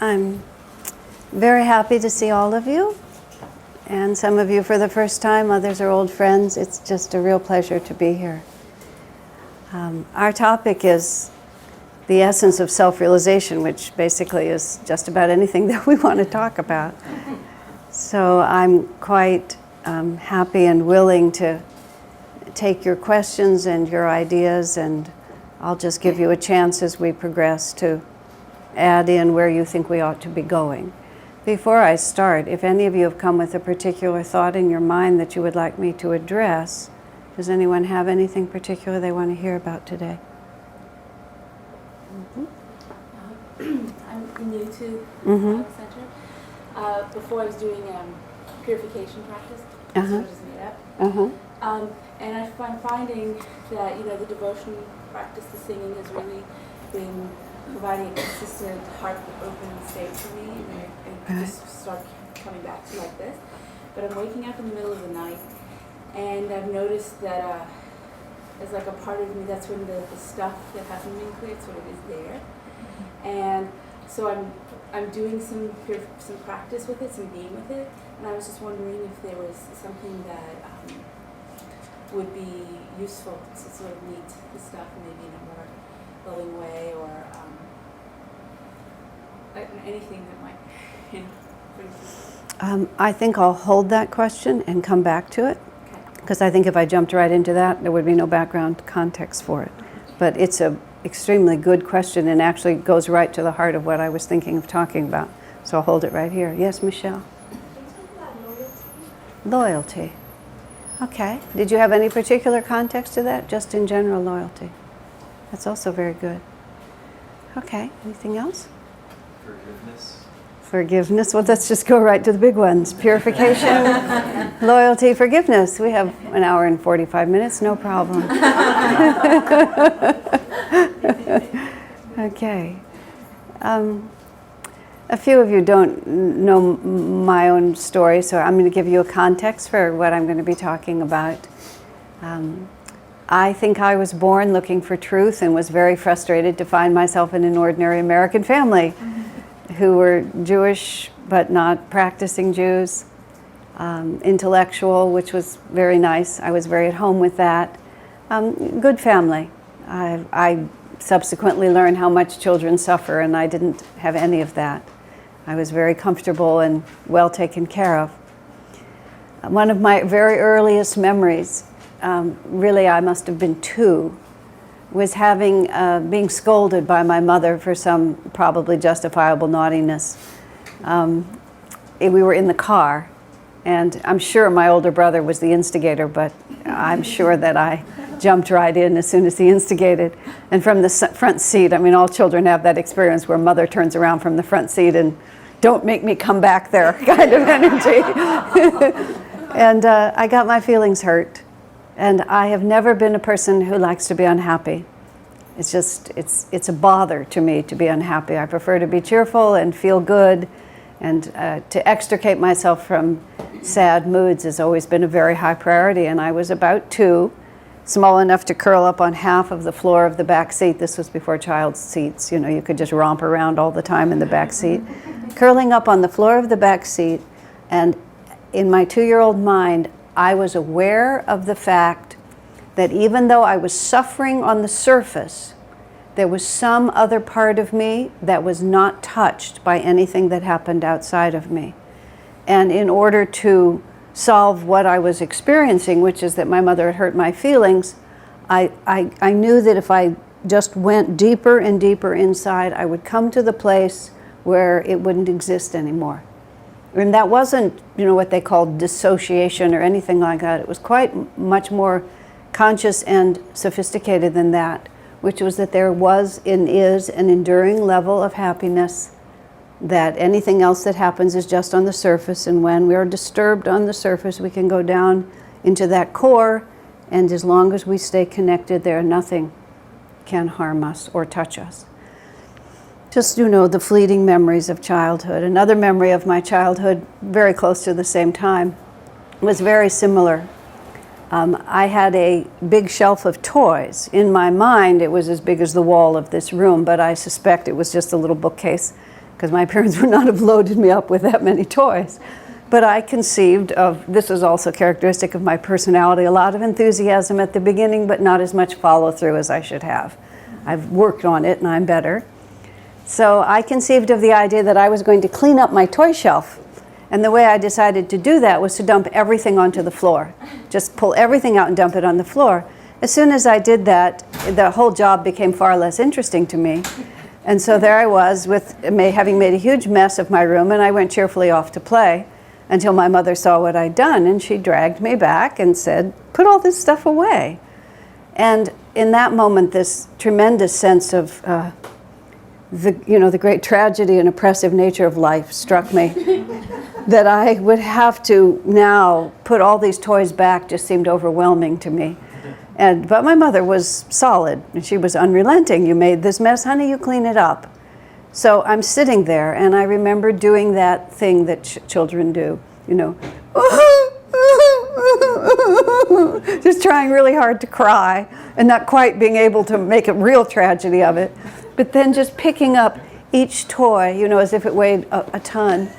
I'm very happy to see all of you, and some of you for the first time, others are old friends. It's just a real pleasure to be here. Our topic is the essence of self-realization, which basically is just about anything that we want to talk about. So I'm quite happy and willing to take your questions and your ideas, and I'll just give you a chance as we progress to add in where you think we ought to be going. Before I start, if any of you have come with a particular thought in your mind that you would like me to address, does anyone have anything particular they want to hear about today? I'm new to the center. Before I was doing purification practice, which is made up. And I'm finding that the devotion practice, the singing, has really been providing a consistent heart-open state for me. And I just start coming back to like this. But I'm waking up in the middle of the night, and I've noticed that as like a part of me, that's when the stuff that hasn't been cleared sort of is there. And so I'm doing some practice with it, some being with it, and I was just wondering if there was something that would be useful to sort of meet the stuff maybe in a more loving way, or anything that might, bring I think I'll hold that question and come back to it, because I think if I jumped right into that, there would be no background context for it. But it's an extremely good question and actually goes right to the heart of what I was thinking of talking about. So I'll hold it right here. Yes, Michelle? Can you talk about loyalty? Loyalty. Okay. Did you have any particular context to that? Just in general loyalty. That's also very good. Okay. Anything else? Forgiveness. Forgiveness. Well, let's just go right to the big ones. Purification, loyalty, forgiveness. We have an hour and 45 minutes, no problem. Okay. A few of you don't know my own story, so I'm going to give you a context for what I'm going to be talking about. I think I was born looking for truth and was very frustrated to find myself in an ordinary American family who were Jewish but not practicing Jews, intellectual, which was very nice. I was very at home with that. Good family. I subsequently learned how much children suffer, and I didn't have any of that. I was very comfortable and well taken care of. One of my very earliest memories, really I must have been 2, was being scolded by my mother for some probably justifiable naughtiness. We were in the car, and I'm sure my older brother was the instigator, but I'm sure that I jumped right in as soon as he instigated. And from the front seat, I mean, all children have that experience where mother turns around from the front seat and don't make me come back there kind of energy. And I got my feelings hurt. And I have never been a person who likes to be unhappy. It's just, it's a bother to me to be unhappy. I prefer to be cheerful and feel good, and to extricate myself from sad moods has always been a very high priority. And I was about 2, small enough to curl up on half of the floor of the back seat. This was before child seats. You could just romp around all the time in the back seat. Curling up on the floor of the back seat, and in my 2-year-old mind, I was aware of the fact that even though I was suffering on the surface, there was some other part of me that was not touched by anything that happened outside of me. And in order to solve what I was experiencing, which is that my mother had hurt my feelings, I knew that if I just went deeper and deeper inside, I would come to the place where it wouldn't exist anymore. And that wasn't, what they called dissociation or anything like that. It was quite much more conscious and sophisticated than that, which was that there was and is an enduring level of happiness, that anything else that happens is just on the surface, and when we are disturbed on the surface, we can go down into that core, and as long as we stay connected there, nothing can harm us or touch us. Just, the fleeting memories of childhood. Another memory of my childhood, very close to the same time, was very similar. I had a big shelf of toys. In my mind, it was as big as the wall of this room, but I suspect it was just a little bookcase because my parents would not have loaded me up with that many toys. But I conceived of, this is also characteristic of my personality, a lot of enthusiasm at the beginning, but not as much follow through as I should have. I've worked on it and I'm better. So I conceived of the idea that I was going to clean up my toy shelf. And the way I decided to do that was to dump everything onto the floor. Just pull everything out and dump it on the floor. As soon as I did that, the whole job became far less interesting to me. And so there I was with having made a huge mess of my room, and I went cheerfully off to play until my mother saw what I'd done, and she dragged me back and said, "Put all this stuff away." And in that moment, this tremendous sense of the great tragedy and oppressive nature of life struck me. That I would have to now put all these toys back just seemed overwhelming to me. But my mother was solid, and she was unrelenting. "You made this mess, honey, you clean it up." So I'm sitting there, and I remember doing that thing that children do, just trying really hard to cry and not quite being able to make a real tragedy of it. But then just picking up each toy, as if it weighed a ton,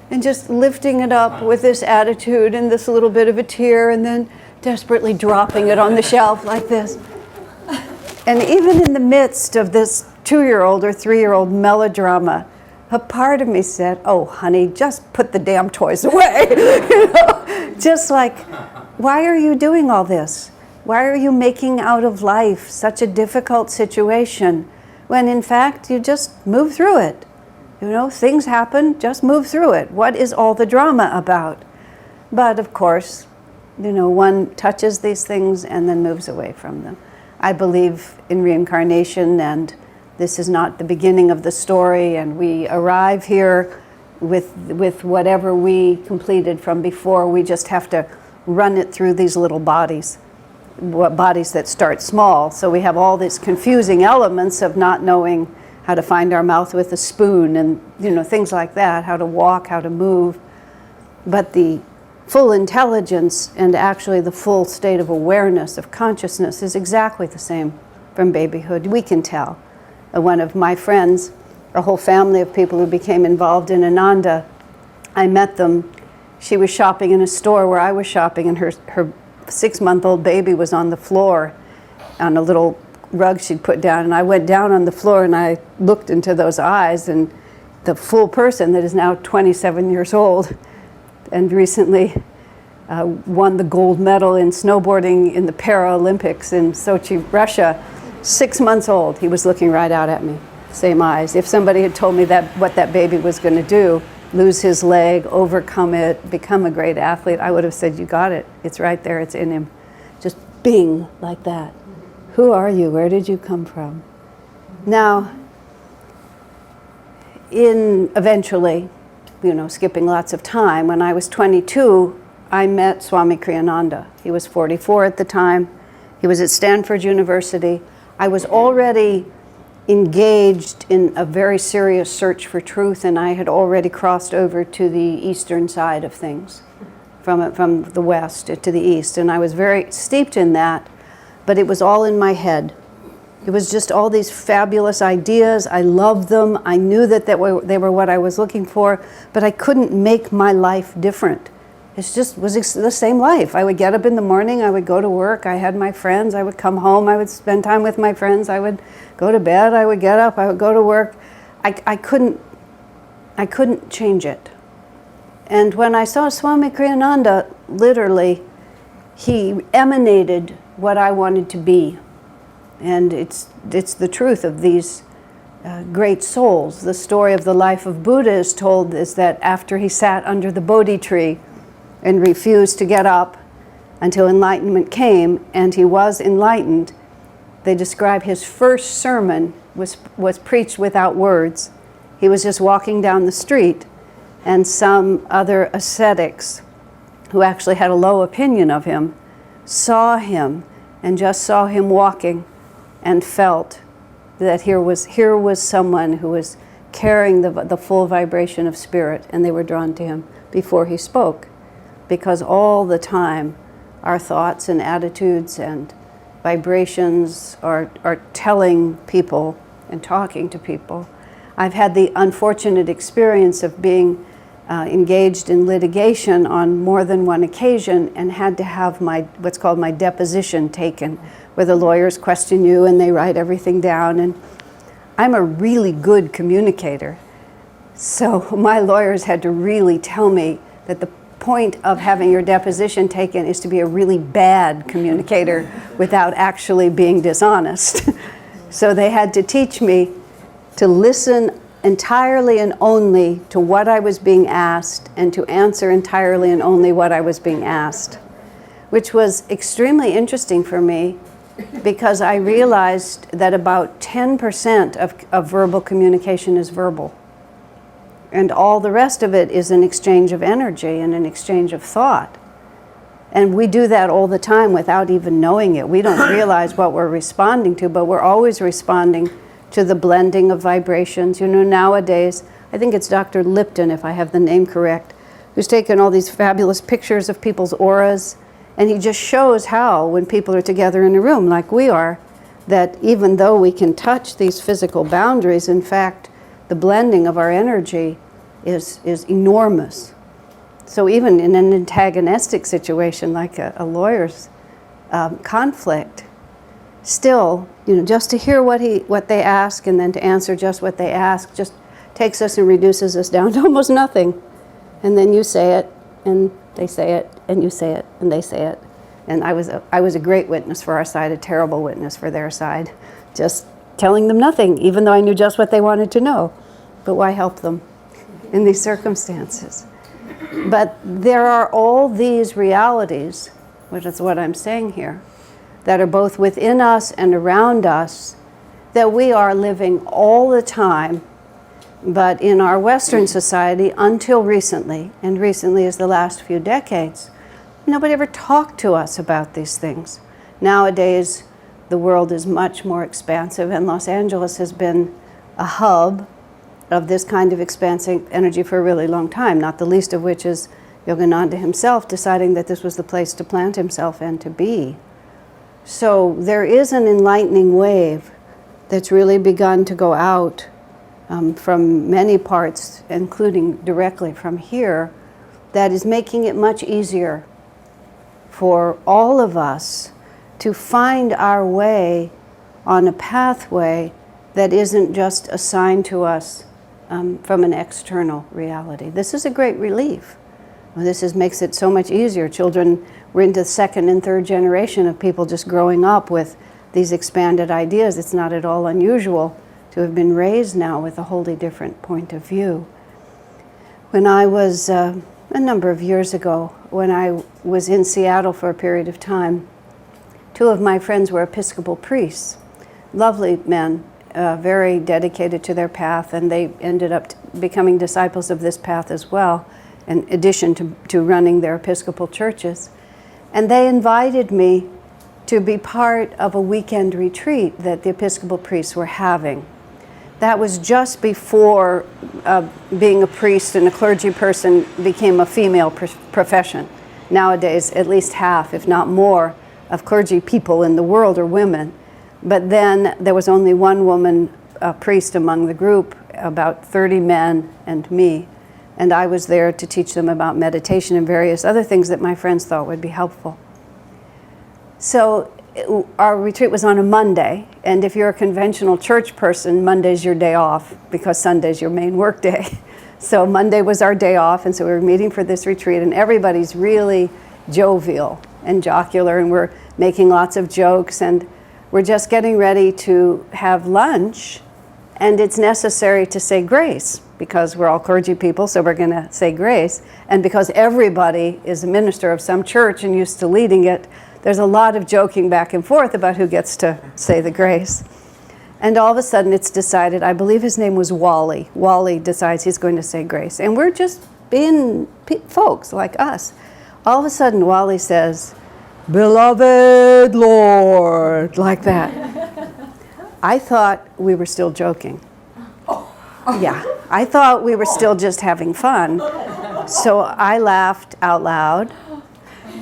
and just lifting it up with this attitude and this little bit of a tear, and then desperately dropping it on the shelf like this. And even in the midst of this 2-year-old or 3-year-old melodrama, a part of me said, "Oh, honey, just put the damn toys away." Just like, why are you doing all this? Why are you making out of life such a difficult situation when in fact you just move through it? Things happen, just move through it. What is all the drama about? But of course, one touches these things and then moves away from them. I believe in reincarnation, and this is not the beginning of the story, and we arrive here with whatever we completed from before. We just have to run it through these little bodies that start small. So we have all these confusing elements of not knowing how to find our mouth with a spoon and things like that, how to walk, how to move. But the full intelligence and actually the full state of awareness, of consciousness, is exactly the same from babyhood. We can tell. One of my friends, a whole family of people who became involved in Ananda, I met them. She was shopping in a store where I was shopping, and her 6-month-old baby was on the floor on a little rug she'd put down, and I went down on the floor and I looked into those eyes, and the full person that is now 27 years old and recently won the gold medal in snowboarding in the Paralympics in Sochi, Russia, 6 months old. He was looking right out at me, same eyes. If somebody had told me what that baby was going to do, lose his leg, overcome it, become a great athlete, I would have said, "You got it. It's right there. It's in him." Just bing, like that. Who are you? Where did you come from? Now, eventually, skipping lots of time, when I was 22, I met Swami Kriyananda. He was 44 at the time. He was at Stanford University. I was already engaged in a very serious search for truth, and I had already crossed over to the eastern side of things, from the west to the east, and I was very steeped in that. But it was all in my head. It was just all these fabulous ideas. I loved them. I knew that they were what I was looking for, but I couldn't make my life different. It just was the same life. I would get up in the morning, I would go to work, I had my friends, I would come home, I would spend time with my friends, I would go to bed, I would get up, I would go to work. I couldn't change it. And when I saw Swami Kriyananda, literally, he emanated what I wanted to be. And it's the truth of these great souls. The story of the life of Buddha is told is that after he sat under the Bodhi tree and refused to get up until enlightenment came, and he was enlightened, they describe his first sermon was preached without words. He was just walking down the street, and some other ascetics who actually had a low opinion of him saw him and just saw him walking and felt that here was someone who was carrying the full vibration of spirit, and they were drawn to him before he spoke. Because all the time our thoughts and attitudes and vibrations are telling people and talking to people. I've had the unfortunate experience of being engaged in litigation on more than one occasion and had to have what's called my deposition taken, where the lawyers question you and they write everything down. And I'm a really good communicator. So my lawyers had to really tell me that the point of having your deposition taken is to be a really bad communicator without actually being dishonest. So they had to teach me to listen entirely and only to what I was being asked and to answer entirely and only what I was being asked, which was extremely interesting for me because I realized that about 10% of verbal communication is verbal. And all the rest of it is an exchange of energy and an exchange of thought. And we do that all the time without even knowing it. We don't realize what we're responding to, but we're always responding to the blending of vibrations. You know, nowadays, I think it's Dr. Lipton, if I have the name correct, who's taken all these fabulous pictures of people's auras, and he just shows how, when people are together in a room like we are, that even though we can touch these physical boundaries, in fact, the blending of our energy is enormous. So even in an antagonistic situation like a lawyer's conflict, still, you know, just to hear what they ask and then to answer just what they ask just takes us and reduces us down to almost nothing. And then you say it, and they say it, and you say it, and they say it. And I was a great witness for our side, a terrible witness for their side, just telling them nothing, even though I knew just what they wanted to know. But why help them in these circumstances? But there are all these realities, which is what I'm saying here, that are both within us and around us, that we are living all the time. But in our Western society, until recently, and recently is the last few decades, nobody ever talked to us about these things. Nowadays, the world is much more expansive, and Los Angeles has been a hub of this kind of expansive energy for a really long time, not the least of which is Yogananda himself deciding that this was the place to plant himself and to be. So there is an enlightening wave that's really begun to go out from many parts, including directly from here, that is making it much easier for all of us to find our way on a pathway that isn't just assigned to us from an external reality. This is a great relief. This makes it so much easier. Children, we're into the second and third generation of people just growing up with these expanded ideas. It's not at all unusual to have been raised now with a wholly different point of view. When I was, a number of years ago, when I was in Seattle for a period of time, two of my friends were Episcopal priests, lovely men, very dedicated to their path, and they ended up becoming disciples of this path as well, in addition to running their Episcopal churches. And they invited me to be part of a weekend retreat that the Episcopal priests were having. That was just before being a priest and a clergy person became a female profession. Nowadays, at least half, if not more, of clergy people in the world are women. But then there was only one woman priest among the group, about 30 men and me. And I was there to teach them about meditation and various other things that my friends thought would be helpful. So our retreat was on a Monday, and if you're a conventional church person, Monday's your day off because Sunday's your main work day. So Monday was our day off, and so we were meeting for this retreat, and everybody's really jovial and jocular, and we're making lots of jokes, and we're just getting ready to have lunch, and it's necessary to say grace because we're all clergy people, so we're going to say grace. And because everybody is a minister of some church and used to leading it, there's a lot of joking back and forth about who gets to say the grace. And all of a sudden it's decided, I believe his name was Wally. Wally decides he's going to say grace. And we're just being folks like us. All of a sudden Wally says, "Beloved Lord," like that. I thought we were still joking. Yeah, I thought we were still just having fun. So I laughed out loud.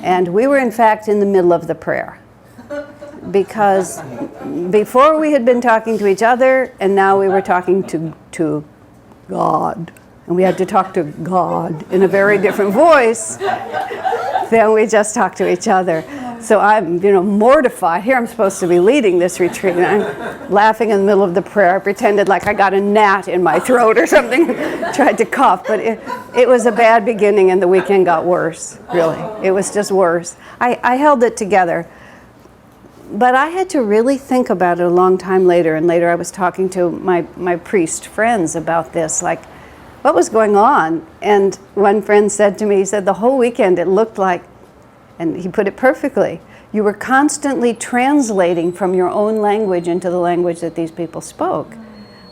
And we were, in fact, in the middle of the prayer. Because before we had been talking to each other, and now we were talking to to God. And we had to talk to God in a very different voice than we just talk to each other. So I'm, mortified. Here I'm supposed to be leading this retreat, and I'm laughing in the middle of the prayer. I pretended like I got a gnat in my throat or something, tried to cough, but it was a bad beginning, and the weekend got worse, really. It was just worse. I held it together. But I had to really think about it a long time later, and later I was talking to my priest friends about this, like, what was going on? And one friend said to me, he said, the whole weekend it looked like, and he put it perfectly, you were constantly translating from your own language into the language that these people spoke.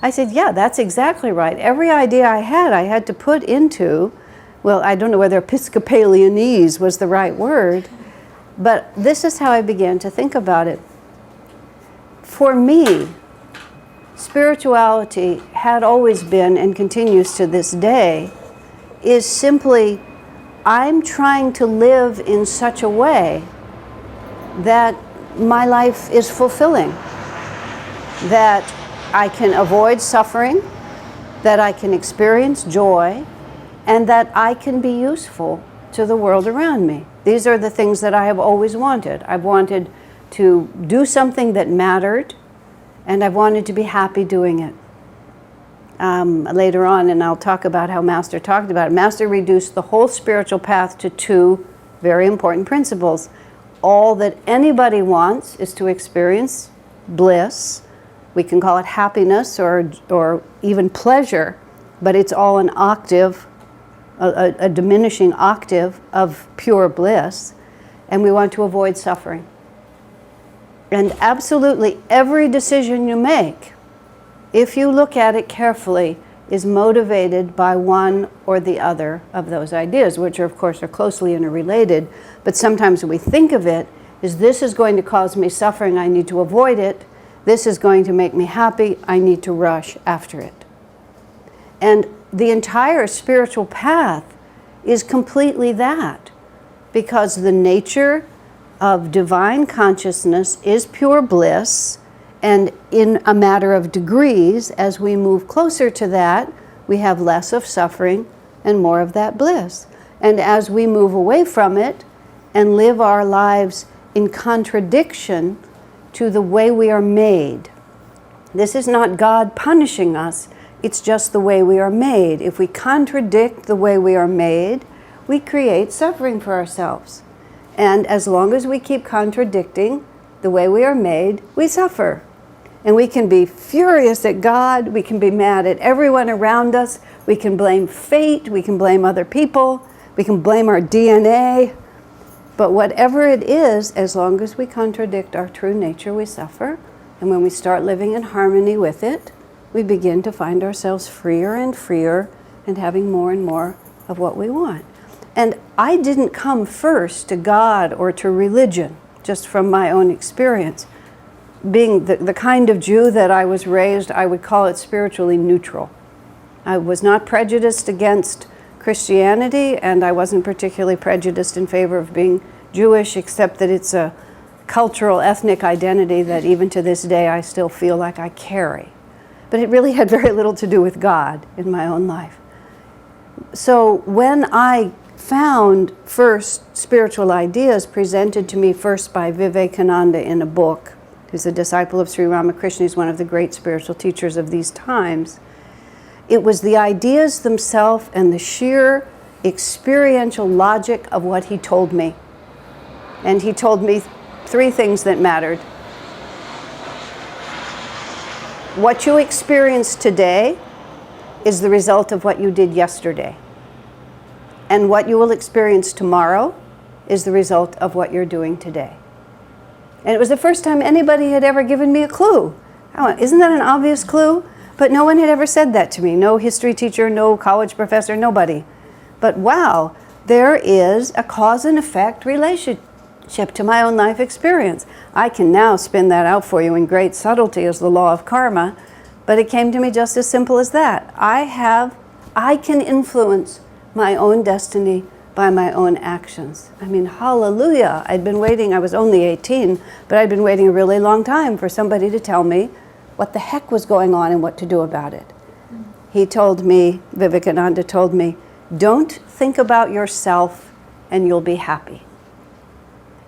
I said, yeah, that's exactly right. Every idea I had to put into, well, I don't know whether Episcopalianese was the right word, but this is how I began to think about it. For me, spirituality had always been, and continues to this day, is simply, I'm trying to live in such a way that my life is fulfilling, that I can avoid suffering, that I can experience joy, and that I can be useful to the world around me. These are the things that I have always wanted. I've wanted to do something that mattered, and I've wanted to be happy doing it. Later on, and I'll talk about how Master talked about it, Master reduced the whole spiritual path to two very important principles. All that anybody wants is to experience bliss. We can call it happiness or even pleasure, but it's all an octave, a diminishing octave of pure bliss, and we want to avoid suffering. And absolutely every decision you make, if you look at it carefully, is motivated by one or the other of those ideas, which of course are closely interrelated, but sometimes we think of it as this is going to cause me suffering, I need to avoid it. This is going to make me happy, I need to rush after it. And the entire spiritual path is completely that, because the nature of divine consciousness is pure bliss, and in a matter of degrees, as we move closer to that, we have less of suffering and more of that bliss. And as we move away from it and live our lives in contradiction to the way we are made, this is not God punishing us, it's just the way we are made. If we contradict the way we are made, we create suffering for ourselves. And as long as we keep contradicting the way we are made, we suffer. And we can be furious at God, we can be mad at everyone around us, we can blame fate, we can blame other people, we can blame our DNA. But whatever it is, as long as we contradict our true nature, we suffer. And when we start living in harmony with it, we begin to find ourselves freer and freer and having more and more of what we want. And I didn't come first to God or to religion, just from my own experience. Being the kind of Jew that I was raised, I would call it spiritually neutral. I was not prejudiced against Christianity, and I wasn't particularly prejudiced in favor of being Jewish, except that it's a cultural, ethnic identity that even to this day I still feel like I carry. But it really had very little to do with God in my own life. So when I found first spiritual ideas presented to me first by Vivekananda in a book, who's a disciple of Sri Ramakrishna, he's one of the great spiritual teachers of these times. It was the ideas themselves and the sheer experiential logic of what he told me. And he told me three things that mattered. What you experience today is the result of what you did yesterday. And what you will experience tomorrow is the result of what you're doing today. And it was the first time anybody had ever given me a clue. I went, isn't that an obvious clue? But no one had ever said that to me. No history teacher, no college professor, nobody. But wow, there is a cause and effect relationship to my own life experience. I can now spin that out for you in great subtlety as the law of karma, but it came to me just as simple as that. I can influence my own destiny by my own actions. I mean, hallelujah. I'd been waiting, I was only 18, but I'd been waiting a really long time for somebody to tell me what the heck was going on and what to do about it. he told me, Vivekananda told me, don't think about yourself and you'll be happy.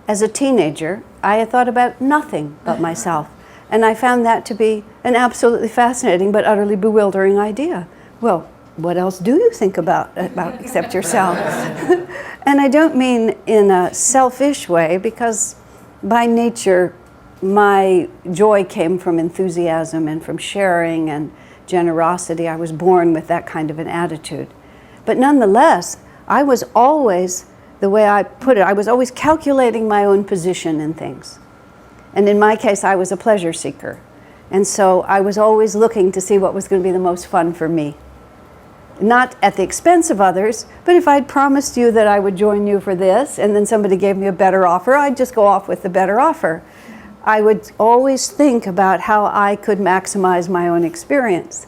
As a teenager, I had thought about nothing but myself. And I found that to be an absolutely fascinating but utterly bewildering idea. Well, what else do you think about except yourself? And I don't mean in a selfish way, because by nature, my joy came from enthusiasm and from sharing and generosity. I was born with that kind of an attitude. But nonetheless, I was always, the way I put it, I was always calculating my own position in things. And in my case, I was a pleasure seeker. And so I was always looking to see what was going to be the most fun for me. Not at the expense of others, but if I'd promised you that I would join you for this, and then somebody gave me a better offer, I'd just go off with the better offer. I would always think about how I could maximize my own experience.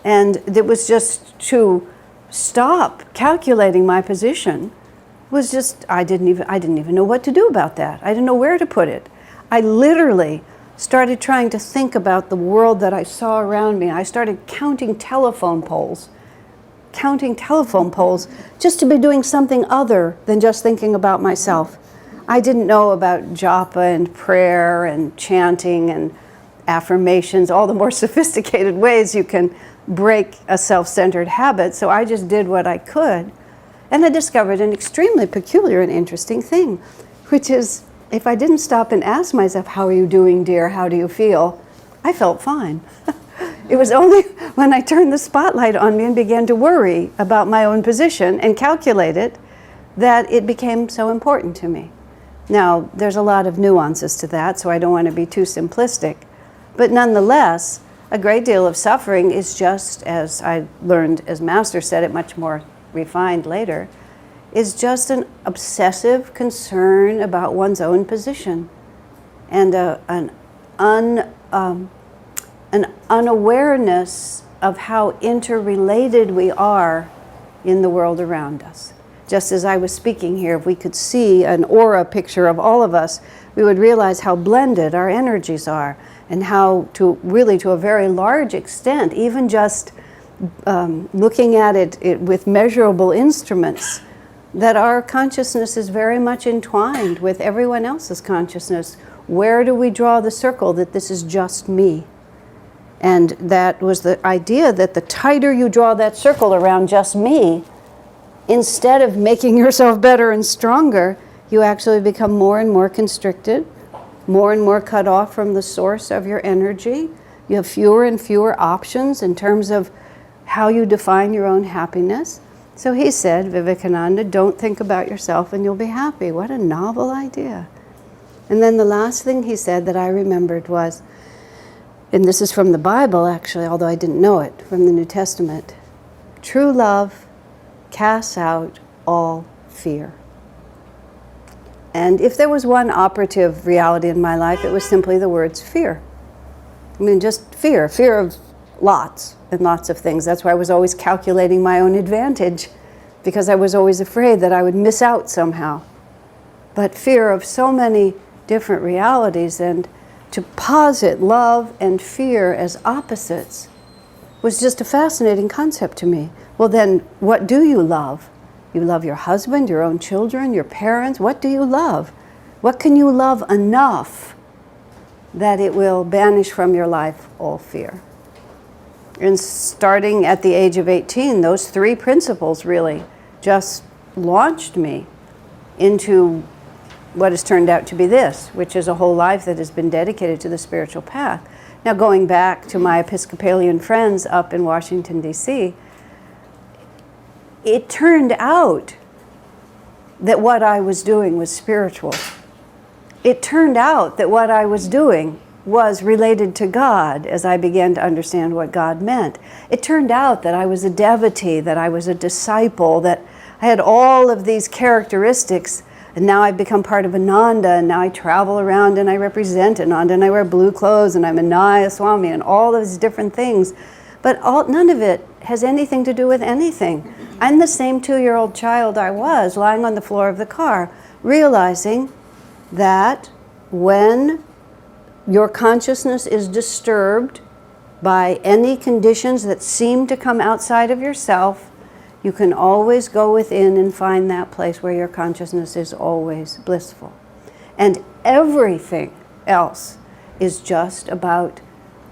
And it was just to stop calculating my position was just, I didn't even know what to do about that. I didn't know where to put it. I literally started trying to think about the world that I saw around me. I started counting telephone poles just to be doing something other than just thinking about myself. I didn't know about japa and prayer and chanting and affirmations, all the more sophisticated ways you can break a self-centered habit, so I just did what I could. And I discovered an extremely peculiar and interesting thing, which is, if I didn't stop and ask myself, how are you doing, dear? How do you feel? I felt fine. It was only when I turned the spotlight on me and began to worry about my own position and calculate it that it became so important to me. Now, there's a lot of nuances to that, so I don't want to be too simplistic. But nonetheless, a great deal of suffering is just, as I learned, as Master said it much more refined later, is just an obsessive concern about one's own position and an unawareness of how interrelated we are in the world around us. Just as I was speaking here, if we could see an aura picture of all of us, we would realize how blended our energies are, and how to a very large extent, even just looking at it with measurable instruments, that our consciousness is very much entwined with everyone else's consciousness. Where do we draw the circle that this is just me? And that was the idea that the tighter you draw that circle around just me, instead of making yourself better and stronger, you actually become more and more constricted, more and more cut off from the source of your energy. You have fewer and fewer options in terms of how you define your own happiness. So he said, Vivekananda, don't think about yourself and you'll be happy. What a novel idea. And then the last thing he said that I remembered was, and this is from the Bible actually, although I didn't know it, from the New Testament, true love casts out all fear. And if there was one operative reality in my life, it was simply the words fear. I mean, just fear of lots and lots of things. That's why I was always calculating my own advantage, because I was always afraid that I would miss out somehow. But fear of so many different realities, and to posit love and fear as opposites was just a fascinating concept to me. Well then, what do you love? You love your husband, your own children, your parents. What do you love? What can you love enough that it will banish from your life all fear? And starting at the age of 18, those three principles really just launched me into what has turned out to be this, which is a whole life that has been dedicated to the spiritual path. Now, going back to my Episcopalian friends up in Washington, D.C., it turned out that what I was doing was spiritual. It turned out that what I was doing was related to God as I began to understand what God meant. It turned out that I was a devotee, that I was a disciple, that I had all of these characteristics, and now I've become part of Ananda, and now I travel around and I represent Ananda, and I wear blue clothes, and I'm a Nayaswami, and all those different things. But none of it has anything to do with anything. I'm the same 2-year-old child I was, lying on the floor of the car, realizing that when your consciousness is disturbed by any conditions that seem to come outside of yourself, you can always go within and find that place where your consciousness is always blissful. And everything else is just about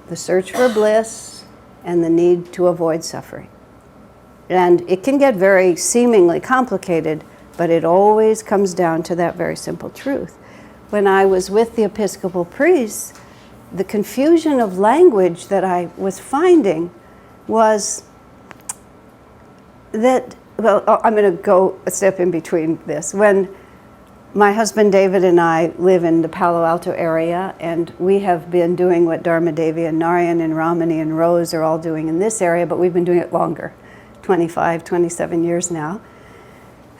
the search for bliss and the need to avoid suffering. And it can get very seemingly complicated, but it always comes down to that very simple truth. When I was with the Episcopal priests, the confusion of language that I was finding was that, well, I'm going to go a step in between this. When my husband David and I live in the Palo Alto area, and we have been doing what Dharma Devi and Narayan and Ramani and Rose are all doing in this area, but we've been doing it longer, 25, 27 years now.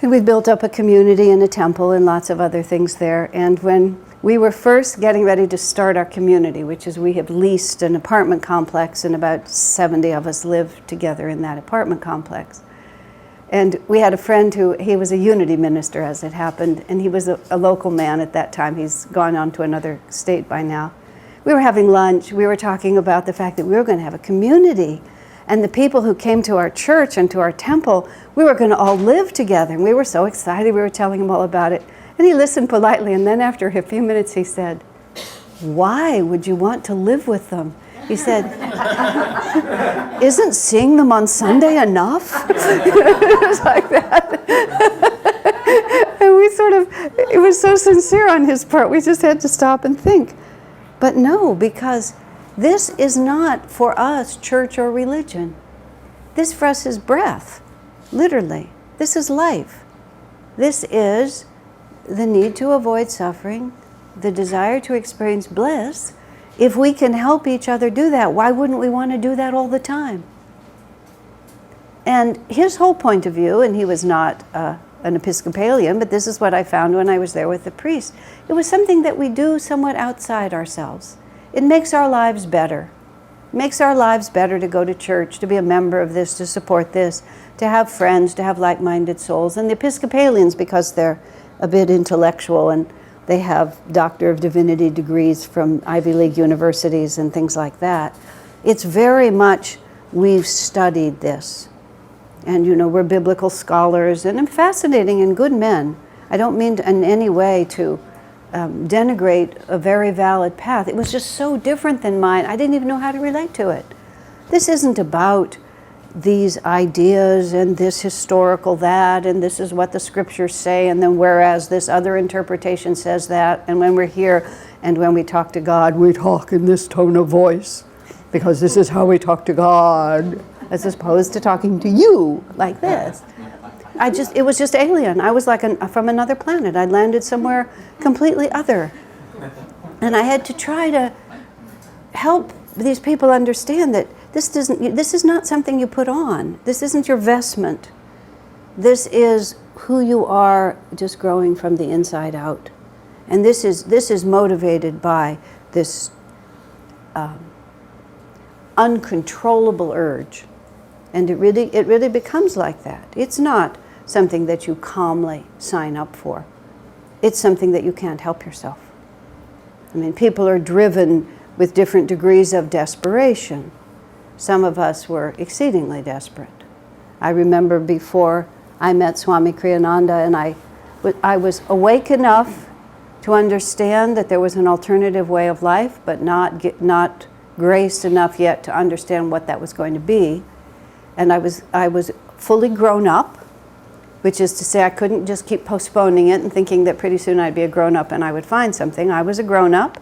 And we've built up a community and a temple and lots of other things there. And when we were first getting ready to start our community, which is we have leased an apartment complex, and about 70 of us live together in that apartment complex. And we had a friend he was a unity minister as it happened, and he was a local man at that time. He's gone on to another state by now. We were having lunch. We were talking about the fact that we were going to have a community. And the people who came to our church and to our temple, we were going to all live together. And we were so excited. We were telling him all about it. And he listened politely. And then after a few minutes, he said, "Why would you want to live with them?" He said, "Isn't seeing them on Sunday enough?" It was like that. And we it was so sincere on his part, we just had to stop and think. But no, because this is not for us church or religion. This for us is breath, literally. This is life. This is the need to avoid suffering, the desire to experience bliss. If we can help each other do that, why wouldn't we want to do that all the time? And his whole point of view, and he was not an Episcopalian, but this is what I found when I was there with the priest. It was something that we do somewhat outside ourselves. It makes our lives better. It makes our lives better to go to church, to be a member of this, to support this, to have friends, to have like-minded souls. And the Episcopalians, because they're a bit intellectual and they have Doctor of Divinity degrees from Ivy League universities and things like that, it's very much, we've studied this. And we're biblical scholars and fascinating and good men. I don't mean in any way to denigrate a very valid path. It was just so different than mine. I didn't even know how to relate to it. This isn't about these ideas and this historical that, and this is what the scriptures say, and then whereas this other interpretation says that, and when we're here and when we talk to God, we talk in this tone of voice, because this is how we talk to God, as opposed to talking to you like this. It was just alien. I was like from another planet. I'd landed somewhere completely other. And I had to try to help these people understand that this is not something you put on. This isn't your vestment. This is who you are, just growing from the inside out. And this is motivated by this uncontrollable urge. And it really becomes like that. It's not something that you calmly sign up for. It's something that you can't help yourself. I mean, people are driven with different degrees of desperation. Some of us were exceedingly desperate. I remember before I met Swami Kriyananda, and I was awake enough to understand that there was an alternative way of life, but not graced enough yet to understand what that was going to be. And I was fully grown up, which is to say I couldn't just keep postponing it and thinking that pretty soon I'd be a grown-up and I would find something. I was a grown-up,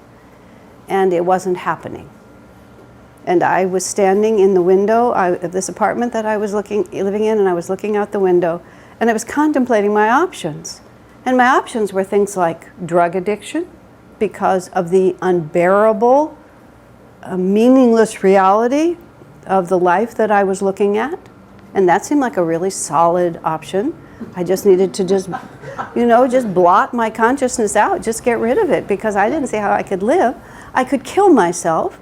and it wasn't happening. And I was standing in the window of this apartment that I was living in, and I was looking out the window, and I was contemplating my options. And my options were things like drug addiction, because of the unbearable, meaningless reality of the life that I was looking at. And that seemed like a really solid option. I just needed to just blot my consciousness out, just get rid of it, because I didn't see how I could live. I could kill myself,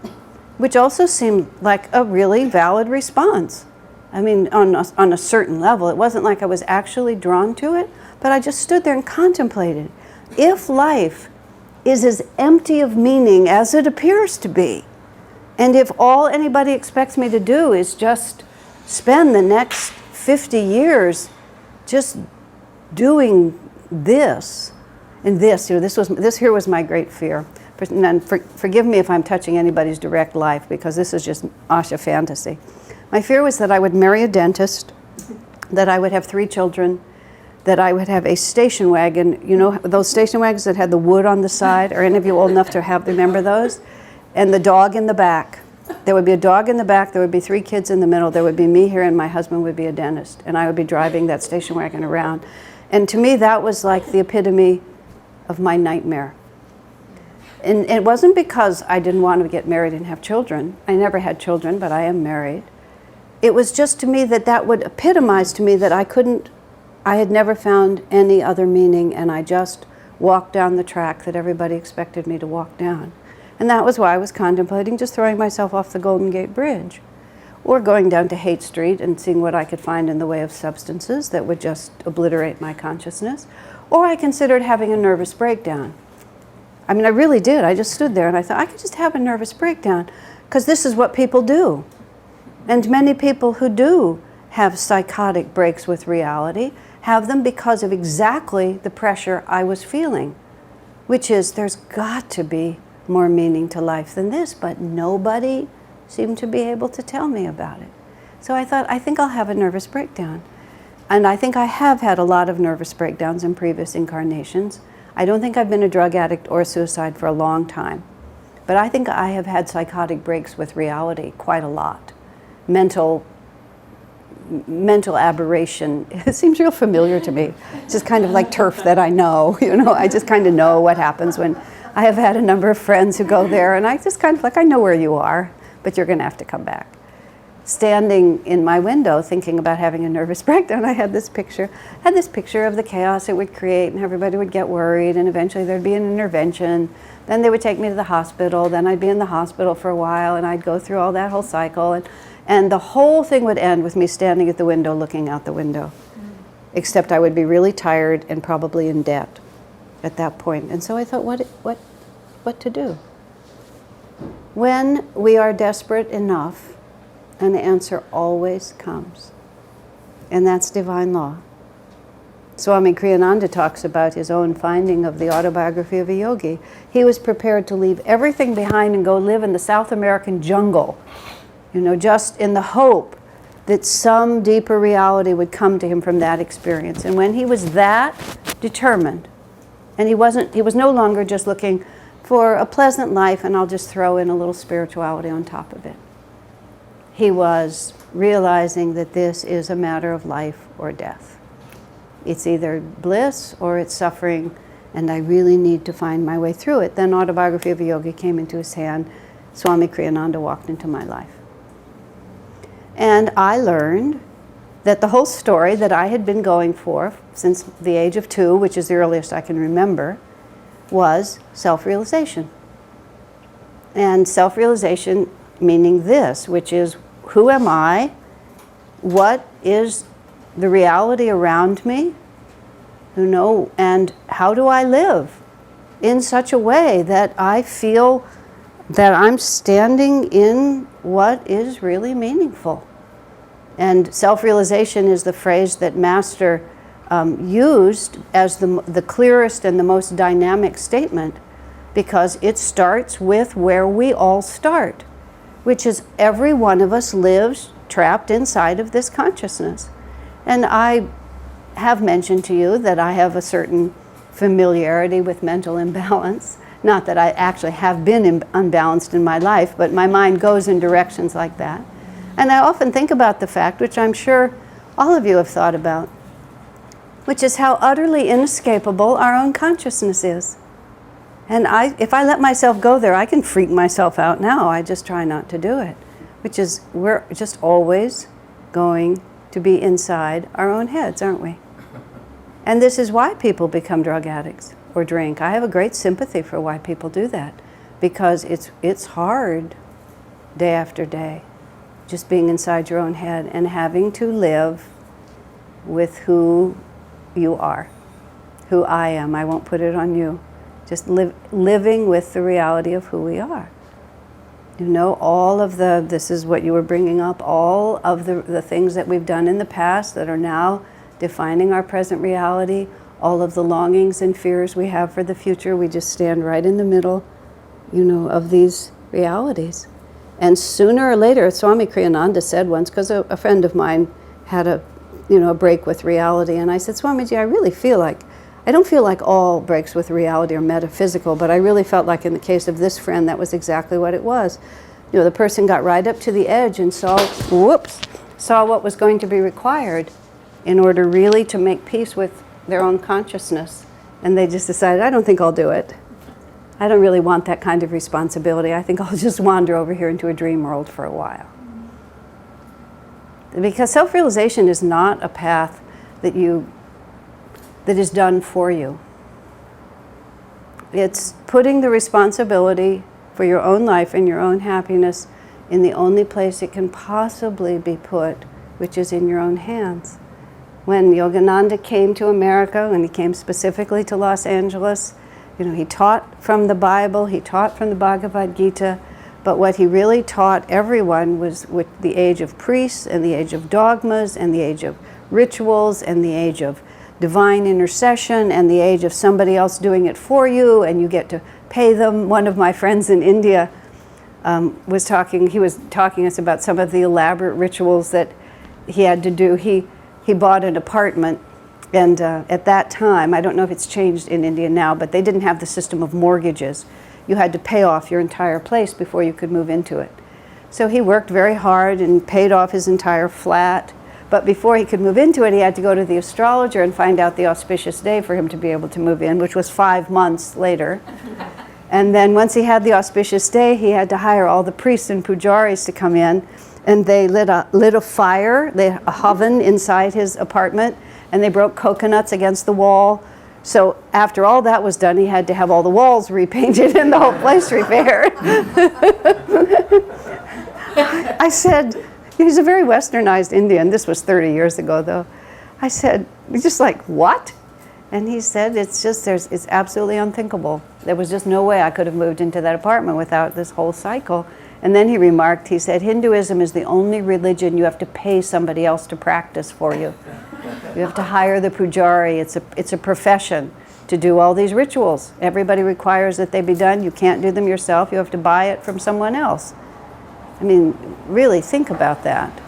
which also seemed like a really valid response. I mean, on a certain level. It wasn't like I was actually drawn to it, but I just stood there and contemplated. If life is as empty of meaning as it appears to be, And if all anybody expects me to do is just spend the next 50 years just doing this, and this here was my great fear. And forgive me if I'm touching anybody's direct life, because this is just Asha fantasy. My fear was that I would marry a dentist, that I would have 3 children, that I would have a station wagon, you know, those station wagons that had the wood on the side. Are any of you old enough to remember those? And the dog in the back. There would be a dog in the back, there would be 3 kids in the middle, there would be me here, and my husband would be a dentist, and I would be driving that station wagon around. And to me, that was like the epitome of my nightmare. And it wasn't because I didn't want to get married and have children. I never had children, but I am married. It was just to me that would epitomize to me that I had never found any other meaning, and I just walked down the track that everybody expected me to walk down. And that was why I was contemplating just throwing myself off the Golden Gate Bridge, or going down to Haight Street and seeing what I could find in the way of substances that would just obliterate my consciousness. Or I considered having a nervous breakdown. I mean, I really did. I just stood there and I thought, I could just have a nervous breakdown, because this is what people do. And many people who do have psychotic breaks with reality have them because of exactly the pressure I was feeling, which is there's got to be more meaning to life than this, but nobody seemed to be able to tell me about it. So I thought, I think I'll have a nervous breakdown. And I think I have had a lot of nervous breakdowns in previous incarnations. I don't think I've been a drug addict or a suicide for a long time, but I think I have had psychotic breaks with reality quite a lot. Mental aberration. It seems real familiar to me. It's just kind of like turf that I know, you know. I just kind of know what happens when I have had a number of friends who go there, and I just kind of like, I know where you are, but you're going to have to come back. Standing in my window thinking about having a nervous breakdown, I had this picture of the chaos it would create, and everybody would get worried, and eventually there'd be an intervention. Then they would take me to the hospital, then I'd be in the hospital for a while, and I'd go through all that whole cycle, and the whole thing would end with me standing at the window looking out the window. Except I would be really tired and probably in debt at that point. And so I thought, what to do? When we are desperate enough, an answer always comes. And that's divine law. Swami Kriyananda talks about his own finding of the autobiography of a yogi. He was prepared to leave everything behind and go live in the South American jungle, you know, just in the hope that some deeper reality would come to him from that experience. And when he was that determined, and he was no longer just looking for a pleasant life and I'll just throw in a little spirituality on top of it. He was realizing that this is a matter of life or death. It's either bliss or it's suffering, and I really need to find my way through it. Then Autobiography of a Yogi came into his hand. Swami Kriyananda walked into my life. And I learned that the whole story that I had been going for since the age of 2, which is the earliest I can remember, was self-realization. And self-realization meaning this, which is, who am I? What is the reality around me? You know, and how do I live in such a way that I feel that I'm standing in what is really meaningful? And self-realization is the phrase that Master used as the clearest and the most dynamic statement, because it starts with where we all start, which is every one of us lives trapped inside of this consciousness. And I have mentioned to you that I have a certain familiarity with mental imbalance. Not that I actually have been unbalanced in my life, but my mind goes in directions like that. And I often think about the fact, which I'm sure all of you have thought about, which is how utterly inescapable our own consciousness is. And if I let myself go there, I can freak myself out now. I just try not to do it, which is we're just always going to be inside our own heads, aren't we? And this is why people become drug addicts or drink. I have a great sympathy for why people do that, because it's hard day after day, just being inside your own head and having to live with who you are, who I am. I won't put it on you. Just living with the reality of who we are. You know, all of this is what you were bringing up, all of the things that we've done in the past that are now defining our present reality, all of the longings and fears we have for the future, we just stand right in the middle, you know, of these realities. And sooner or later, Swami Kriyananda said once, because a friend of mine had a break with reality, and I said, Swamiji, I really feel like, I don't feel like all breaks with reality are metaphysical, but I really felt like in the case of this friend, that was exactly what it was. You know, the person got right up to the edge and saw what was going to be required in order really to make peace with their own consciousness. And they just decided, I don't think I'll do it. I don't really want that kind of responsibility. I think I'll just wander over here into a dream world for a while. Because self-realization is not a path that is done for you. It's putting the responsibility for your own life and your own happiness in the only place it can possibly be put, which is in your own hands. When Yogananda came to America, and he came specifically to Los Angeles, you know, he taught from the Bible, he taught from the Bhagavad Gita, but what he really taught everyone was with the age of priests and the age of dogmas and the age of rituals and the age of divine intercession and the age of somebody else doing it for you and you get to pay them. One of my friends in India was talking us about some of the elaborate rituals that he had to do. He bought an apartment, and at that time, I don't know if it's changed in India now, but they didn't have the system of mortgages. You had to pay off your entire place before you could move into it. So he worked very hard and paid off his entire flat. But before he could move into it, he had to go to the astrologer and find out the auspicious day for him to be able to move in, which was 5 months later. And then once he had the auspicious day, he had to hire all the priests and pujaris to come in. And they lit a fire, a oven inside his apartment, and they broke coconuts against the wall. So after all that was done, he had to have all the walls repainted and the whole place repaired. I said, he's a very westernized Indian. This was 30 years ago, though. I said, just like, what? And he said, it's absolutely unthinkable. There was just no way I could have moved into that apartment without this whole cycle. And then he remarked, he said, Hinduism is the only religion you have to pay somebody else to practice for you. You have to hire the pujari. It's a profession to do all these rituals. Everybody requires that they be done. You can't do them yourself. You have to buy it from someone else. I mean, really think about that.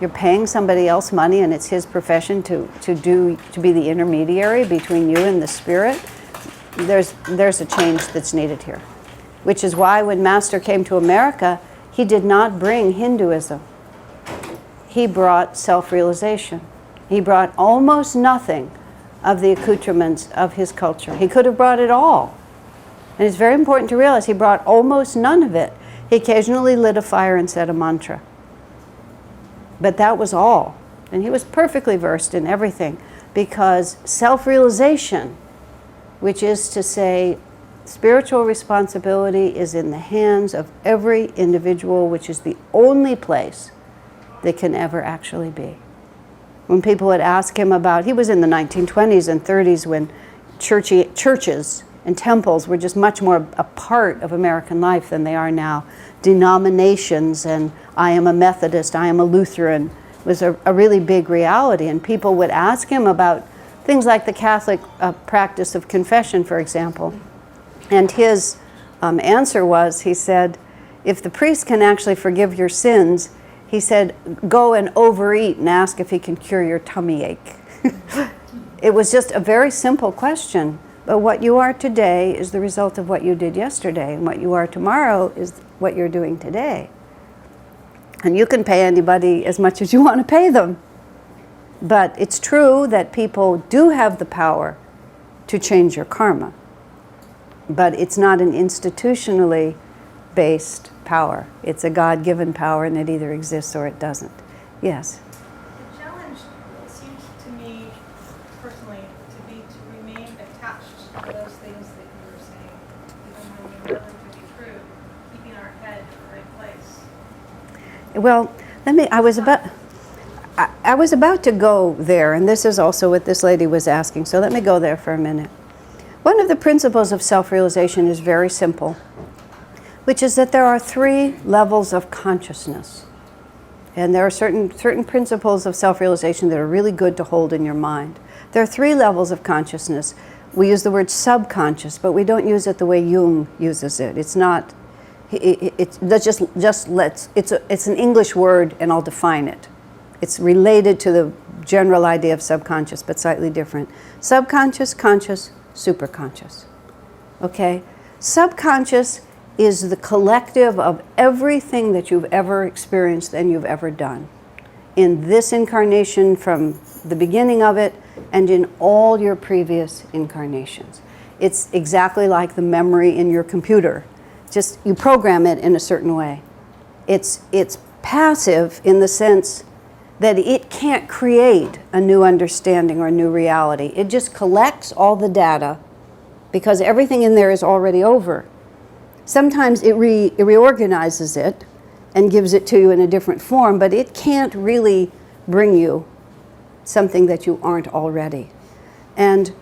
You're paying somebody else money and it's his profession to be the intermediary between you and the spirit. There's a change that's needed here. Which is why when Master came to America, he did not bring Hinduism. He brought self-realization. He brought almost nothing of the accoutrements of his culture. He could have brought it all. And it's very important to realize he brought almost none of it. He occasionally lit a fire and said a mantra. But that was all. And he was perfectly versed in everything, because self-realization, which is to say spiritual responsibility, is in the hands of every individual, which is the only place they can ever actually be. When people would ask him about, he was in the 1920s and 30s when churches and temples were just much more a part of American life than they are now. Denominations and I am a Methodist, I am a Lutheran was a really big reality. And people would ask him about things like the Catholic practice of confession, for example. And his answer was, he said, if the priest can actually forgive your sins, he said, go and overeat and ask if he can cure your tummy ache. It was just a very simple question. But what you are today is the result of what you did yesterday. And what you are tomorrow is what you're doing today. And you can pay anybody as much as you want to pay them. But it's true that people do have the power to change your karma. But it's not an institutionally based power. It's a God-given power, and it either exists or it doesn't. Yes? The challenge seems to me, personally, to remain attached to those things that you were saying, even when we know them to be true, keeping our head in the right place. Well, I was about to go there, and this is also what this lady was asking, so let me go there for a minute. One of the principles of self-realization is very simple. which is that there are 3 levels of consciousness. And there are certain principles of self-realization that are really good to hold in your mind. There are 3 levels of consciousness. We use the word subconscious, but we don't use it the way Jung uses it. It's not, it's an English word, and I'll define it. It's related to the general idea of subconscious, but slightly different. Subconscious, conscious, superconscious. Okay? Subconscious is the collective of everything that you've ever experienced and you've ever done. In this incarnation, from the beginning of it, and in all your previous incarnations. It's exactly like the memory in your computer. Just you program it in a certain way. It's passive in the sense that it can't create a new understanding or a new reality. It just collects all the data because everything in there is already over. Sometimes it reorganizes it and gives it to you in a different form, but it can't really bring you something that you aren't already. And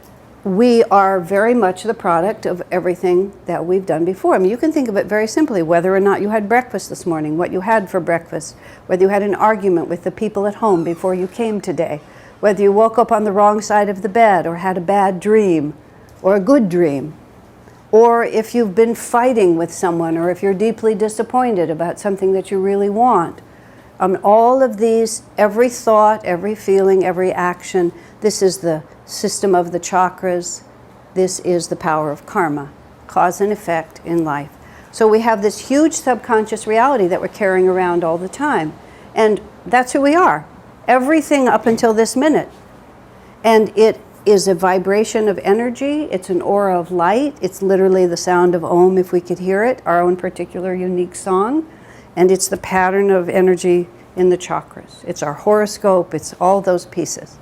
we are very much the product of everything that we've done before. I mean, you can think of it very simply, whether or not you had breakfast this morning, what you had for breakfast, whether you had an argument with the people at home before you came today, whether you woke up on the wrong side of the bed or had a bad dream or a good dream, or if you've been fighting with someone, or if you're deeply disappointed about something that you really want. All of these, every thought, every feeling, every action, this is the system of the chakras. This is the power of karma, cause and effect in life. So we have this huge subconscious reality that we're carrying around all the time. And that's who we are. Everything up until this minute. And it is a vibration of energy. It's an aura of light. It's literally the sound of Om if we could hear it, our own particular unique song. And it's the pattern of energy in the chakras. It's our horoscope. It's all those pieces.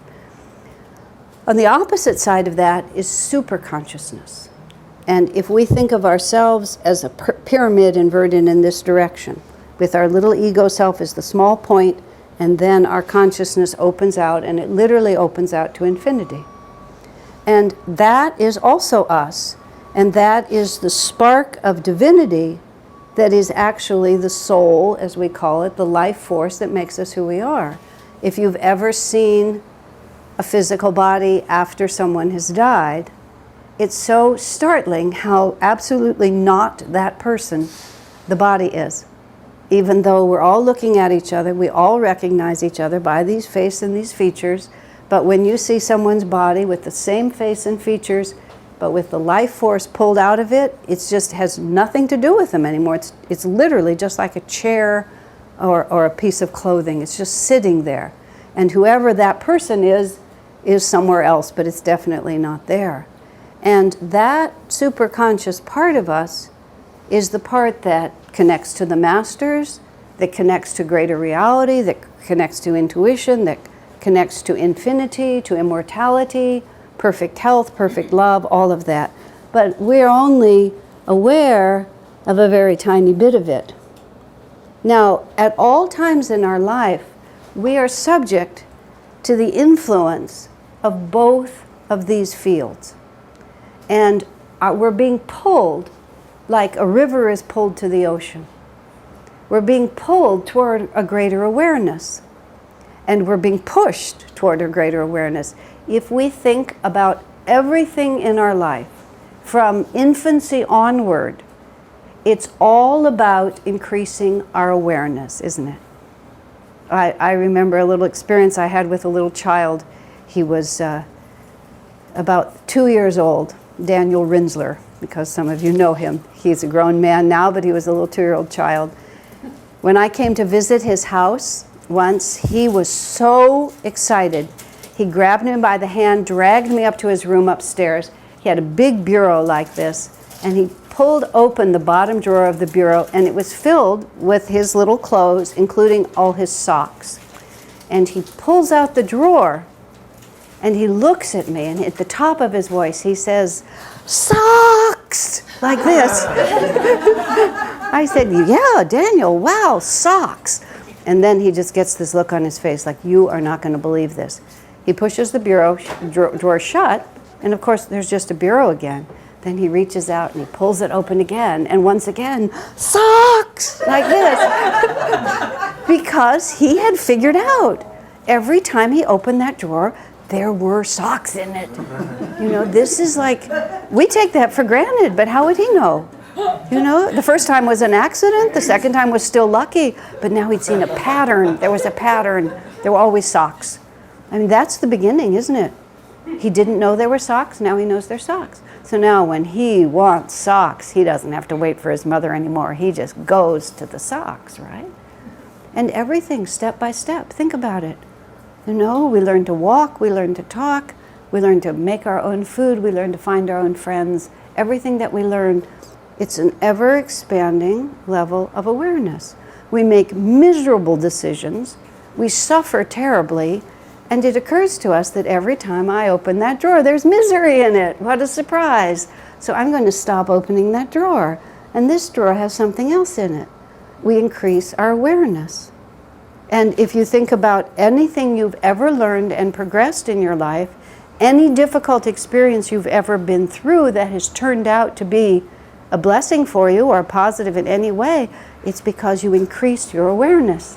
On the opposite side of that is superconsciousness. And if we think of ourselves as a pyramid inverted in this direction, with our little ego self as the small point, and then our consciousness opens out, and it literally opens out to infinity. And that is also us, and that is the spark of divinity that is actually the soul, as we call it, the life force that makes us who we are. If you've ever seen a physical body after someone has died, it's so startling how absolutely not that person the body is. Even though we're all looking at each other, we all recognize each other by these face and these features, but when you see someone's body with the same face and features, but with the life force pulled out of it, it just has nothing to do with them anymore. It's literally just like a chair or a piece of clothing. It's just sitting there. And whoever that person is somewhere else, but it's definitely not there. And that superconscious part of us is the part that connects to the masters, that connects to greater reality, that connects to intuition, that connects to infinity, to immortality, perfect health, perfect love, all of that. But we're only aware of a very tiny bit of it. Now, at all times in our life, we are subject to the influence of both of these fields. And we're being pulled like a river is pulled to the ocean. We're being pulled toward a greater awareness. And we're being pushed toward a greater awareness. If we think about everything in our life, from infancy onward, it's all about increasing our awareness, isn't it? I remember a little experience I had with a little child. He was about 2 years old, Daniel Rinsler, because some of you know him. He's a grown man now, but he was a little 2-year-old child. When I came to visit his house once, he was so excited. He grabbed me by the hand, dragged me up to his room upstairs. He had a big bureau like this, and he pulled open the bottom drawer of the bureau, and it was filled with his little clothes, including all his socks. And he pulls out the drawer, and he looks at me, and at the top of his voice, he says, "Socks!" like this. I said, "Yeah, Daniel, wow, socks." And then he just gets this look on his face like, "You are not going to believe this." He pushes the bureau drawer shut, and of course, there's just a bureau again. Then he reaches out and he pulls it open again, and once again, socks! Like this. Because he had figured out, every time he opened that drawer, there were socks in it. You know, this is like, we take that for granted, but how would he know? You know, the first time was an accident, the second time was still lucky, but now he'd seen a pattern. There was a pattern. There were always socks. I mean, that's the beginning, isn't it? He didn't know there were socks, now he knows there's socks. So now when he wants socks, he doesn't have to wait for his mother anymore. He just goes to the socks, right? And everything step by step. Think about it. You know, we learn to walk, we learn to talk, we learn to make our own food, we learn to find our own friends. Everything that we learn, it's an ever-expanding level of awareness. We make miserable decisions, we suffer terribly, and it occurs to us that every time I open that drawer, there's misery in it. What a surprise. So I'm going to stop opening that drawer. And this drawer has something else in it. We increase our awareness. And if you think about anything you've ever learned and progressed in your life, any difficult experience you've ever been through that has turned out to be a blessing for you or positive in any way, it's because you increased your awareness.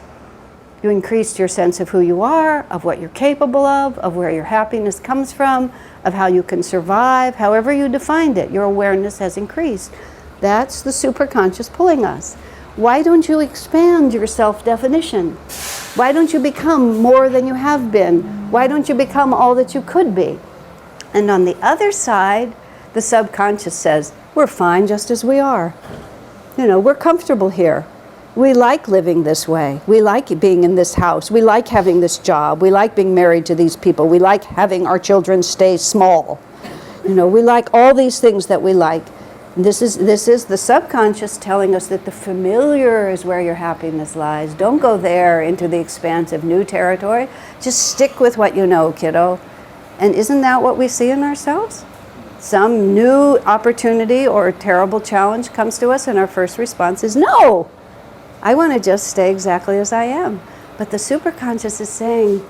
You increased your sense of who you are, of what you're capable of where your happiness comes from, of how you can survive, however you defined it, your awareness has increased. That's the superconscious pulling us. Why don't you expand your self-definition? Why don't you become more than you have been? Why don't you become all that you could be? And on the other side, the subconscious says, we're fine just as we are. You know, we're comfortable here. We like living this way. We like being in this house. We like having this job. We like being married to these people. We like having our children stay small. You know, we like all these things that we like. This is the subconscious telling us that the familiar is where your happiness lies. Don't go there into the expansive new territory. Just stick with what you know, kiddo. And isn't that what we see in ourselves? Some new opportunity or terrible challenge comes to us and our first response is no. I want to just stay exactly as I am. But the superconscious is saying,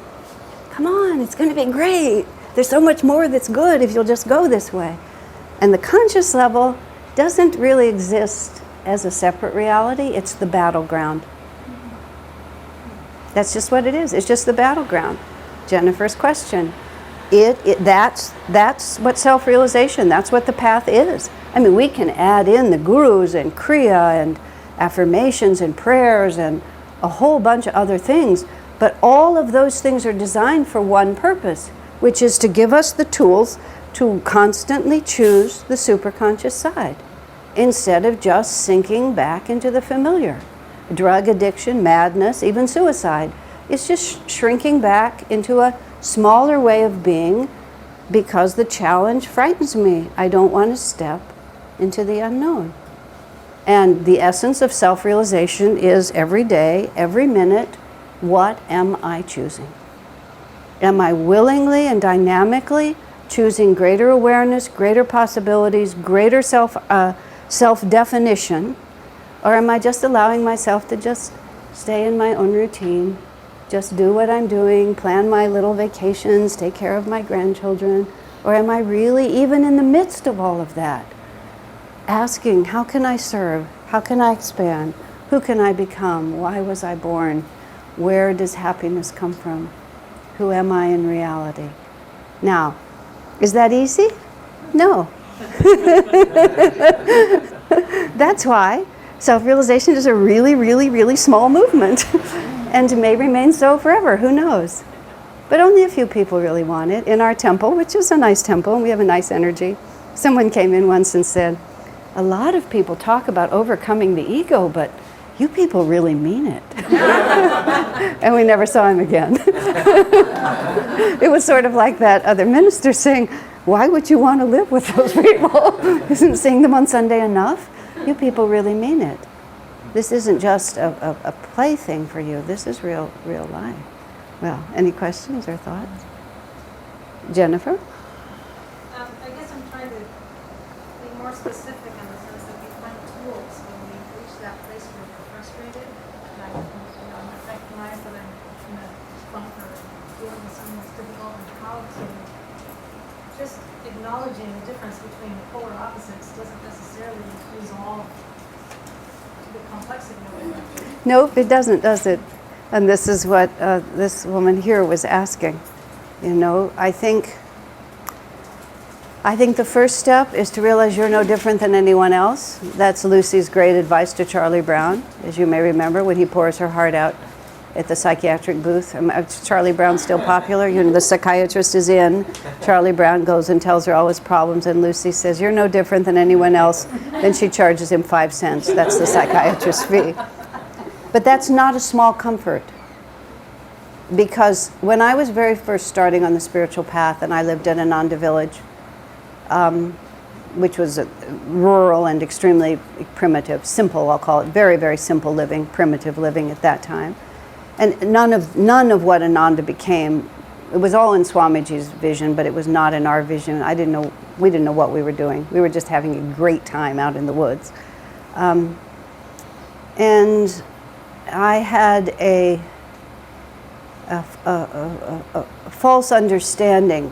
come on, it's going to be great. There's so much more that's good if you'll just go this way. And the conscious level doesn't really exist as a separate reality. It's the battleground. That's just what it is. It's just the battleground. Jennifer's question. That's what self-realization, that's what the path is. I mean, we can add in the gurus and kriya and affirmations and prayers and a whole bunch of other things, but all of those things are designed for one purpose, which is to give us the tools to constantly choose the superconscious side instead of just sinking back into the familiar. Drug addiction, madness, even suicide is just shrinking back into a smaller way of being because the challenge frightens me. I don't want to step into the unknown. And the essence of self-realization is every day, every minute, what am I choosing? Am I willingly and dynamically choosing greater awareness, greater possibilities, greater self-definition, or am I just allowing myself to just stay in my own routine, just do what I'm doing, plan my little vacations, take care of my grandchildren, or am I really, even in the midst of all of that, asking, how can I serve? How can I expand? Who can I become? Why was I born? Where does happiness come from? Who am I in reality? Now, is that easy? No. That's why self-realization is a really, really, really small movement and may remain so forever. Who knows? But only a few people really want it. In our temple, which is a nice temple, and we have a nice energy, someone came in once and said, a lot of people talk about overcoming the ego, but you people really mean it. And we never saw him again. It was sort of like that other minister saying, why would you want to live with those people? Isn't seeing them on Sunday enough? You people really mean it. This isn't just a plaything for you. This is real life. Well, any questions or thoughts? Jennifer? I guess I'm trying to be more specific in the sense that we find tools when we reach that place where we're frustrated. And I recognize that I'm in a funk or dealing with something that's difficult and how to just acknowledging the difference between the polar opposites doesn't necessarily resolve the complexity of it. Nope, it doesn't, does it? And this is what this woman here was asking. You know, I think the first step is to realize you're no different than anyone else. That's Lucy's great advice to Charlie Brown, as you may remember, when he pours her heart out at the psychiatric booth. Charlie Brown's still popular. You know, the psychiatrist is in. Charlie Brown goes and tells her all his problems, and Lucy says, "You're no different than anyone else." Then she charges him 5 cents. That's the psychiatrist's fee. But that's not a small comfort. Because when I was very first starting on the spiritual path, and I lived in Ananda village, which was rural and extremely primitive, simple, I'll call it, very, very simple living, primitive living at that time. And none of what Ananda became, it was all in Swamiji's vision, but it was not in our vision. We didn't know what we were doing. We were just having a great time out in the woods. And I had a false understanding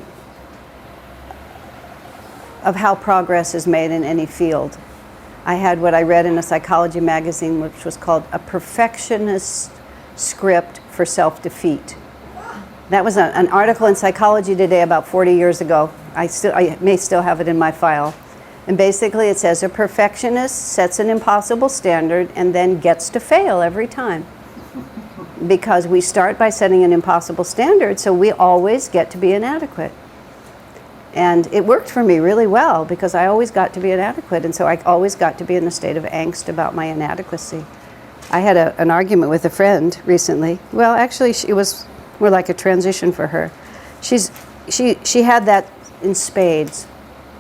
of how progress is made in any field. I had what I read in a psychology magazine, which was called A Perfectionist Script for Self-Defeat. That was an article in Psychology Today about 40 years ago. I may still have it in my file. And basically it says a perfectionist sets an impossible standard and then gets to fail every time. Because we start by setting an impossible standard, so we always get to be inadequate. And it worked for me really well because I always got to be inadequate, and so I always got to be in a state of angst about my inadequacy. I had an argument with a friend recently. Well, actually, it was more like a transition for her. She had that in spades.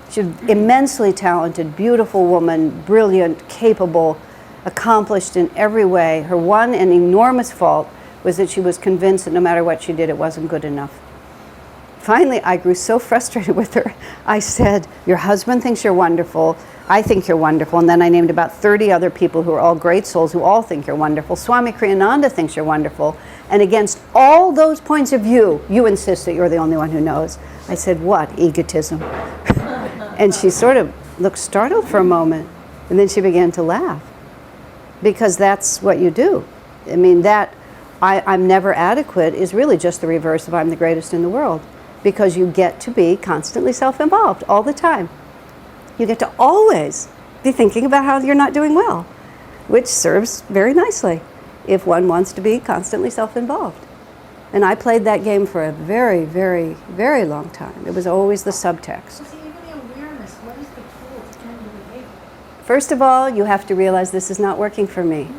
She's an immensely talented, beautiful woman, brilliant, capable, accomplished in every way. Her one and enormous fault was that she was convinced that no matter what she did, it wasn't good enough. Finally, I grew so frustrated with her. I said, "Your husband thinks you're wonderful. I think you're wonderful." And then I named about 30 other people who are all great souls who all think you're wonderful. Swami Kriyananda thinks you're wonderful. And against all those points of view, you insist that you're the only one who knows. I said, "What? Egotism." And she sort of looked startled for a moment. And then she began to laugh. Because that's what you do. I mean, that I'm never adequate is really just the reverse of I'm the greatest in the world. Because you get to be constantly self-involved all the time. You get to always be thinking about how you're not doing well, which serves very nicely if one wants to be constantly self-involved. And I played that game for a very, very, very long time. It was always the subtext. So see, even the awareness, what is the tool to change the behavior? First of all, you have to realize this is not working for me.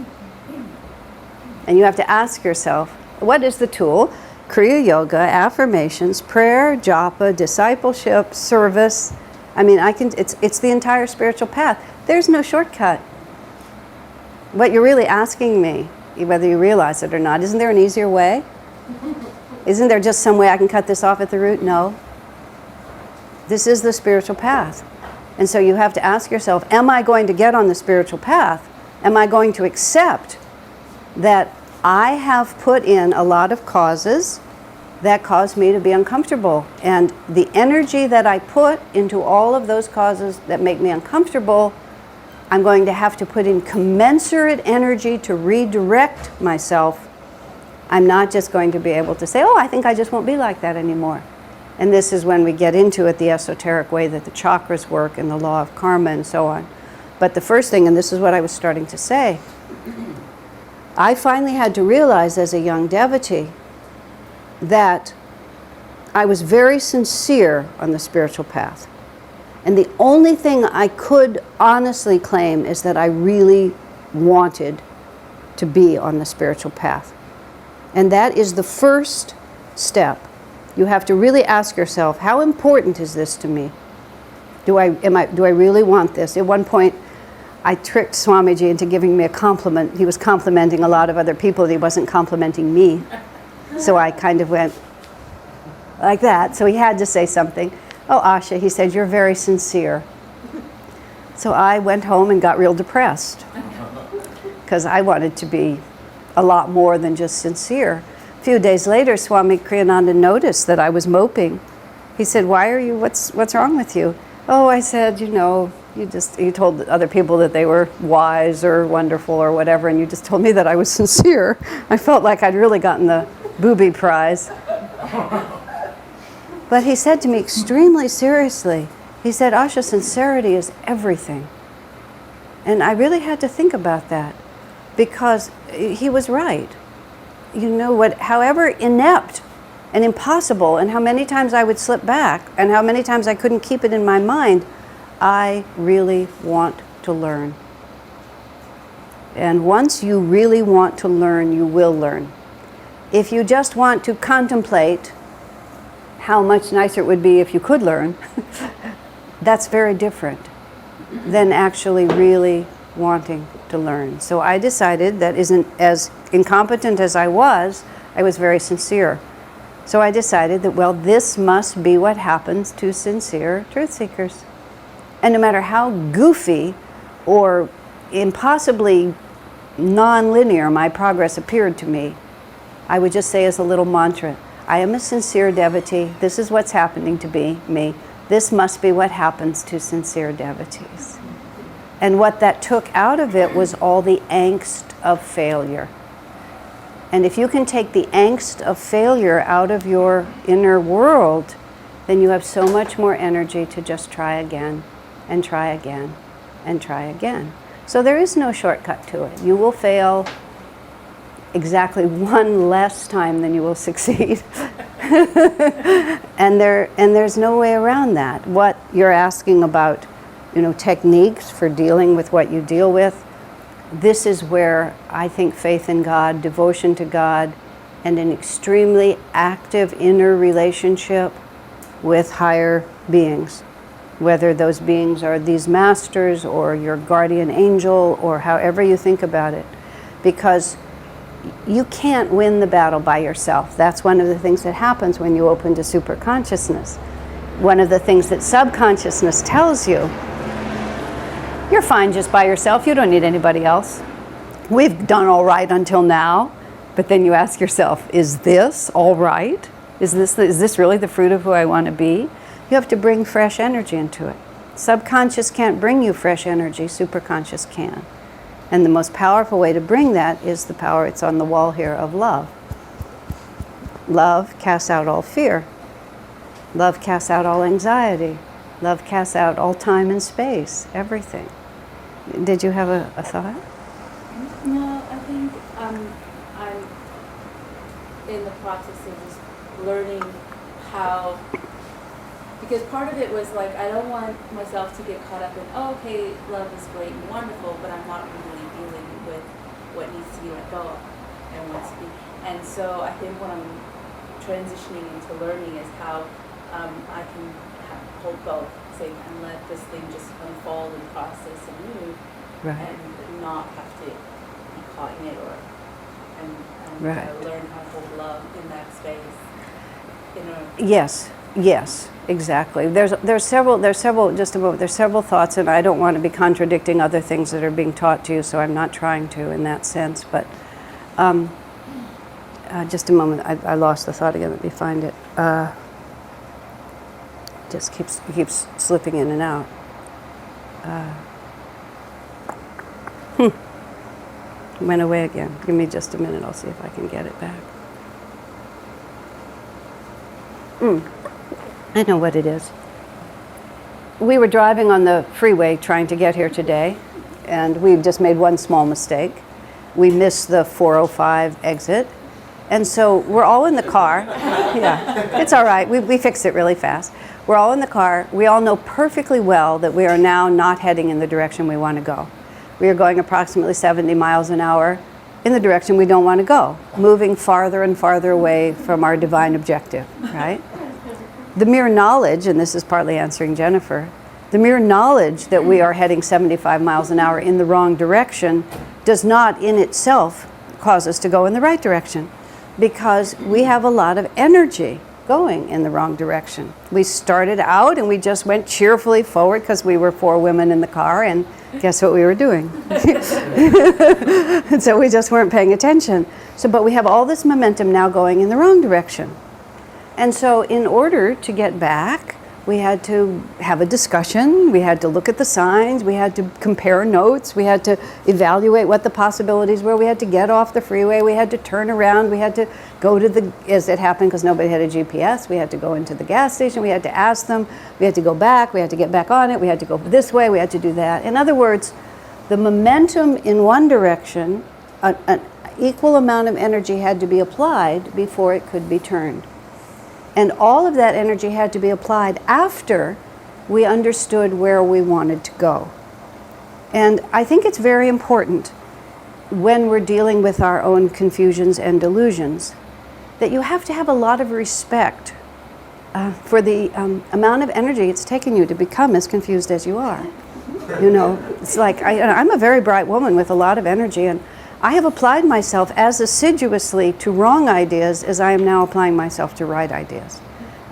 And you have to ask yourself, what is the tool? Kriya Yoga, affirmations, prayer, japa, discipleship, service. I mean, it's the entire spiritual path. There's no shortcut. What you're really asking me, whether you realize it or not, isn't there an easier way? Isn't there just some way I can cut this off at the root? No. This is the spiritual path. And so you have to ask yourself, am I going to get on the spiritual path? Am I going to accept that I have put in a lot of causes that cause me to be uncomfortable? And the energy that I put into all of those causes that make me uncomfortable, I'm going to have to put in commensurate energy to redirect myself. I'm not just going to be able to say, oh, I think I just won't be like that anymore. And this is when we get into it, the esoteric way that the chakras work and the law of karma and so on. But the first thing, and this is what I was starting to say, I finally had to realize as a young devotee that I was very sincere on the spiritual path. And the only thing I could honestly claim is that I really wanted to be on the spiritual path. And that is the first step. You have to really ask yourself, how important is this to me? Do I really want this? At one point, I tricked Swamiji into giving me a compliment. He was complimenting a lot of other people, and he wasn't complimenting me. So I kind of went like that. So he had to say something. Oh, Asha, he said, you're very sincere. So I went home and got real depressed because I wanted to be a lot more than just sincere. A few days later, Swami Kriyananda noticed that I was moping He said, why are you, what's wrong with you? Oh, I said, you know, you told other people that they were wise or wonderful or whatever, and you just told me that I was sincere. I felt like I'd really gotten the booby prize. But he said to me extremely seriously, he said, Asha, sincerity is everything. And I really had to think about that, because he was right. You know what, however inept and impossible, and how many times I would slip back, and how many times I couldn't keep it in my mind, I really want to learn. And once you really want to learn, you will learn. If you just want to contemplate how much nicer it would be if you could learn, that's very different than actually really wanting to learn. So I decided that, isn't as incompetent as I was very sincere. So I decided that, well, this must be what happens to sincere truth seekers. And no matter how goofy or impossibly non-linear my progress appeared to me, I would just say as a little mantra, I am a sincere devotee. This is what's happening to me. This must be what happens to sincere devotees. And what that took out of it was all the angst of failure. And if you can take the angst of failure out of your inner world, then you have so much more energy to just try again, and try again, and try again. So there is no shortcut to it. You will fail exactly one less time than you will succeed. and there's no way around that. What you're asking about, you know, techniques for dealing with what you deal with, this is where I think faith in God, devotion to God, and an extremely active inner relationship with higher beings, whether those beings are these masters or your guardian angel or however you think about it, because you can't win the battle by yourself. That's one of the things that happens when you open to superconsciousness. One of the things that subconsciousness tells you, you're fine just by yourself, you don't need anybody else. We've done all right until now, but then you ask yourself, is this all right? Is this really the fruit of who I want to be? You have to bring fresh energy into it. Subconscious can't bring you fresh energy, superconscious can. And the most powerful way to bring that is the power, it's on the wall here, of love. Love casts out all fear. Love casts out all anxiety. Love casts out all time and space, everything. Did you have a thought? No, I think I'm in the process of just learning how, because part of it was like, I don't want myself to get caught up in, oh, okay, love is great and wonderful, but I'm not really dealing with what needs to be let go and wants to be. And so I think what I'm transitioning into learning is how I can hold both, say, and let this thing just unfold and process and move, Right. and not have to be caught in it, and Right. learn how to hold love in that space. Yes, exactly. There's several thoughts, and I don't want to be contradicting other things that are being taught to you, so I'm not trying to in that sense. But just a moment, I lost the thought again. Let me find it. Just keeps slipping in and out. Went away again. Give me just a minute. I'll see if I can get it back. I know what it is. We were driving on the freeway trying to get here today, and we just made one small mistake. We missed the 405 exit, and so we're all in the car. Yeah, it's all right. We fixed it really fast. We're all in the car. We all know perfectly well that we are now not heading in the direction we want to go. We are going approximately 70 miles an hour in the direction we don't want to go, moving farther and farther away from our divine objective, right? The mere knowledge, and this is partly answering Jennifer, the mere knowledge that we are heading 75 miles an hour in the wrong direction does not in itself cause us to go in the right direction, because we have a lot of energy going in the wrong direction. We started out and we just went cheerfully forward because we were 4 women in the car, and guess what we were doing? And so we just weren't paying attention. But we have all this momentum now going in the wrong direction. And so in order to get back, we had to have a discussion, we had to look at the signs, we had to compare notes, we had to evaluate what the possibilities were, we had to get off the freeway, we had to turn around, we had to go to the, as it happened because nobody had a GPS, we had to go into the gas station, we had to ask them, we had to go back, we had to get back on it, we had to go this way, we had to do that. In other words, the momentum in one direction, an equal amount of energy had to be applied before it could be turned. And all of that energy had to be applied after we understood where we wanted to go. And I think it's very important when we're dealing with our own confusions and delusions that you have to have a lot of respect for the amount of energy it's taken you to become as confused as you are. You know, it's like I'm a very bright woman with a lot of energy, and I have applied myself as assiduously to wrong ideas as I am now applying myself to right ideas.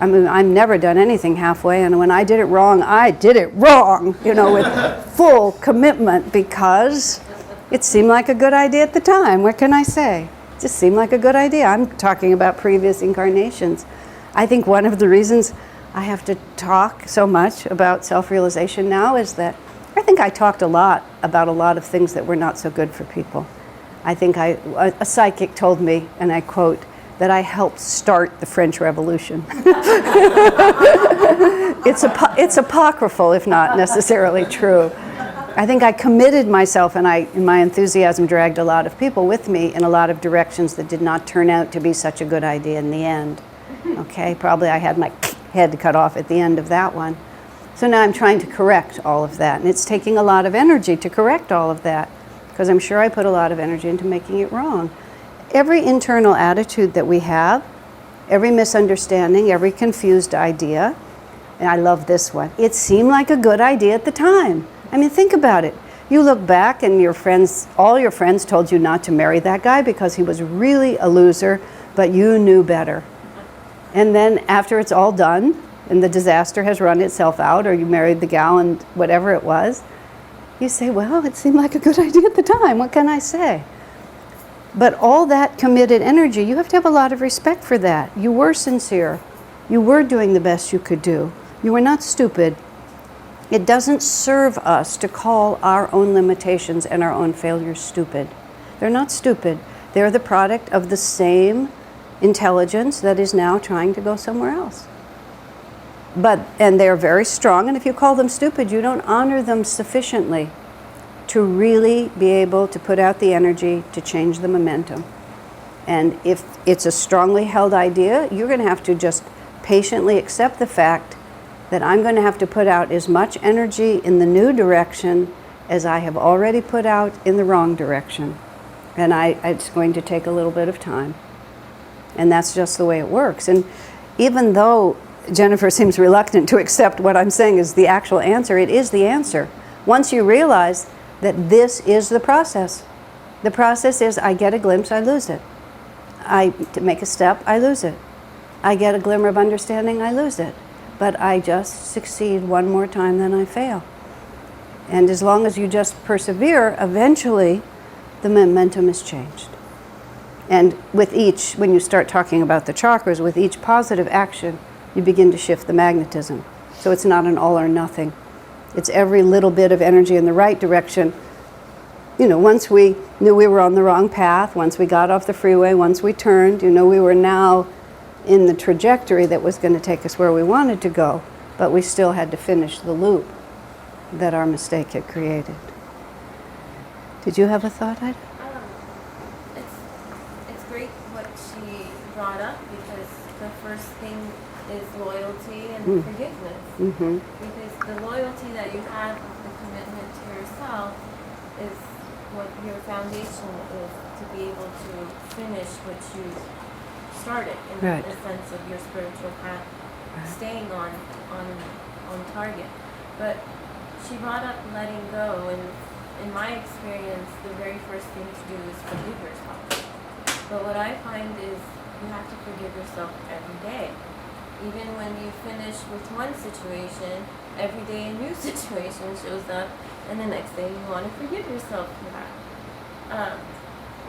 I mean, I've never done anything halfway, and when I did it wrong, you know, with full commitment, because it seemed like a good idea at the time. What can I say? It just seemed like a good idea. I'm talking about previous incarnations. I think one of the reasons I have to talk so much about self-realization now is that I think I talked a lot about a lot of things that were not so good for people. I think a psychic told me, and I quote, that I helped start the French Revolution. It's apocryphal, if not necessarily true. I think I committed myself, and in my enthusiasm, dragged a lot of people with me in a lot of directions that did not turn out to be such a good idea in the end. Okay, probably I had my head cut off at the end of that one. So now I'm trying to correct all of that, and it's taking a lot of energy to correct all of that, because I'm sure I put a lot of energy into making it wrong. Every internal attitude that we have, every misunderstanding, every confused idea, and I love this one, it seemed like a good idea at the time. I mean, think about it. You look back and all your friends told you not to marry that guy because he was really a loser, but you knew better. And then after it's all done, and the disaster has run itself out, or you married the gal and whatever it was, you say, well, it seemed like a good idea at the time. What can I say? But all that committed energy, you have to have a lot of respect for that. You were sincere. You were doing the best you could do. You were not stupid. It doesn't serve us to call our own limitations and our own failures stupid. They're not stupid. They're the product of the same intelligence that is now trying to go somewhere else. And they're very strong, and if you call them stupid, you don't honor them sufficiently to really be able to put out the energy to change the momentum. And if it's a strongly held idea, you're going to have to just patiently accept the fact that I'm going to have to put out as much energy in the new direction as I have already put out in the wrong direction. And it's going to take a little bit of time. And that's just the way it works. And even though Jennifer seems reluctant to accept what I'm saying is the actual answer, it is the answer. Once you realize that this is the process. The process is I get a glimpse, I lose it. I make a step, I lose it. I get a glimmer of understanding, I lose it. But I just succeed one more time, then I fail. And as long as you just persevere, eventually the momentum is changed. And with each, when you start talking about the chakras, with each positive action, you begin to shift the magnetism. So it's not an all or nothing. It's every little bit of energy in the right direction. You know, once we knew we were on the wrong path, once we got off the freeway, once we turned, you know, we were now in the trajectory that was going to take us where we wanted to go, but we still had to finish the loop that our mistake had created. Did you have a thought, Ida? It's great what she brought up, because the first thing is loyalty and forgiveness. Mm-hmm. Because the loyalty that you have, the commitment to yourself, is what your foundation is to be able to finish what you started in Right. the sense of your spiritual path, staying on target. But she brought up letting go, and in my experience, the very first thing to do is forgive yourself. But what I find is you have to forgive yourself every day. Even when you finish with one situation, every day a new situation shows up, and the next day you want to forgive yourself for that.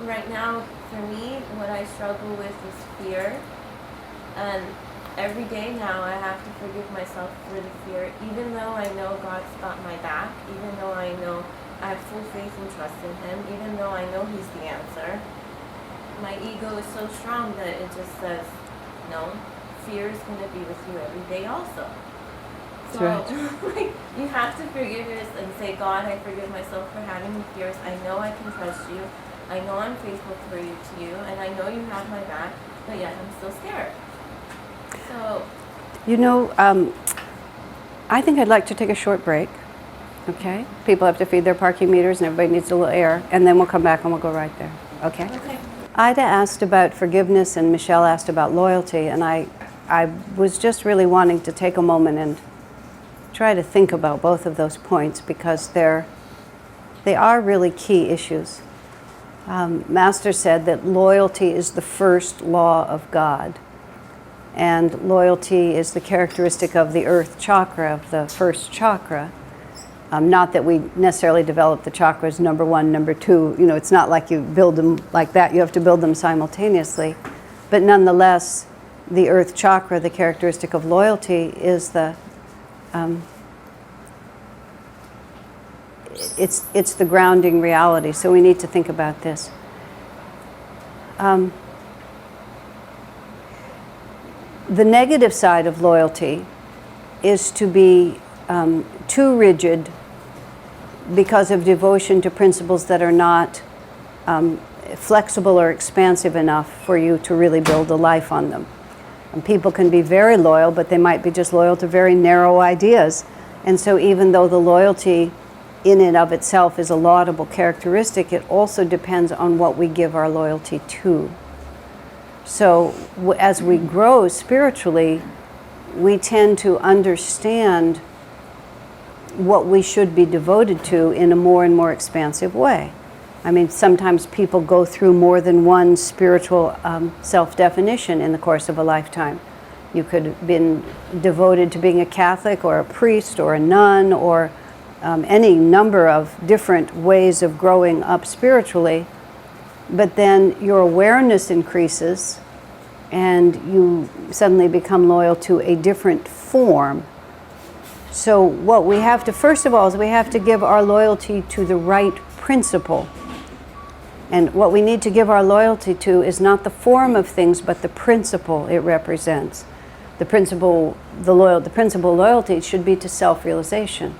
Right now, for me, what I struggle with is fear. And every day now I have to forgive myself for the fear, even though I know God's got my back, even though I know I have full faith and trust in Him, even though I know He's the answer. My ego is so strong that it just says, no, fear is going to be with you every day also. So, like, you have to forgive yourself and say, God, I forgive myself for having the fears. I know I can trust you. I know I'm faithful to you, and I know you have my back, but yet I'm still scared. So, You know, I think I'd like to take a short break. Okay? People have to feed their parking meters and everybody needs a little air, and then we'll come back and we'll go right there. Okay? okay. Ida asked about forgiveness and Michelle asked about loyalty, and I was just really wanting to take a moment and try to think about both of those points because they are really key issues. Master said that loyalty is the first law of God, and loyalty is the characteristic of the earth chakra, of the first chakra. Not that we necessarily develop the chakras number 1, number 2. You know, it's not like you build them like that. You have to build them simultaneously. But nonetheless, the earth chakra, the characteristic of loyalty, is the it's the grounding reality. So we need to think about this. The negative side of loyalty is to be too rigid because of devotion to principles that are not flexible or expansive enough for you to really build a life on them. And people can be very loyal, but they might be just loyal to very narrow ideas. And so even though the loyalty in and of itself is a laudable characteristic, it also depends on what we give our loyalty to. So as we grow spiritually, we tend to understand what we should be devoted to in a more and more expansive way. I mean, sometimes people go through more than one spiritual self-definition in the course of a lifetime. You could have been devoted to being a Catholic or a priest or a nun or any number of different ways of growing up spiritually, but then your awareness increases and you suddenly become loyal to a different form. So what we have to, first of all, is we have to give our loyalty to the right principle. And what we need to give our loyalty to is not the form of things, but the principle it represents. The principle loyalty should be to self-realization,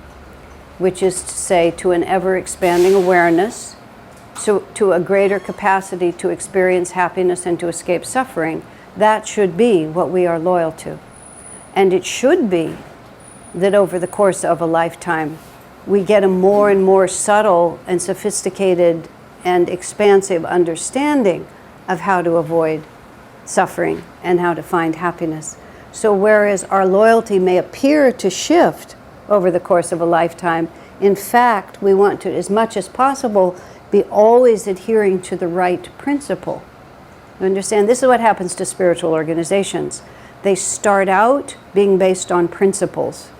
which is to say to an ever-expanding awareness, to a greater capacity to experience happiness and to escape suffering. That should be what we are loyal to. And it should be that over the course of a lifetime, we get a more and more subtle and sophisticated and expansive understanding of how to avoid suffering and how to find happiness. So whereas our loyalty may appear to shift over the course of a lifetime, in fact, we want to, as much as possible, be always adhering to the right principle. You understand? This is what happens to spiritual organizations. They start out being based on principles.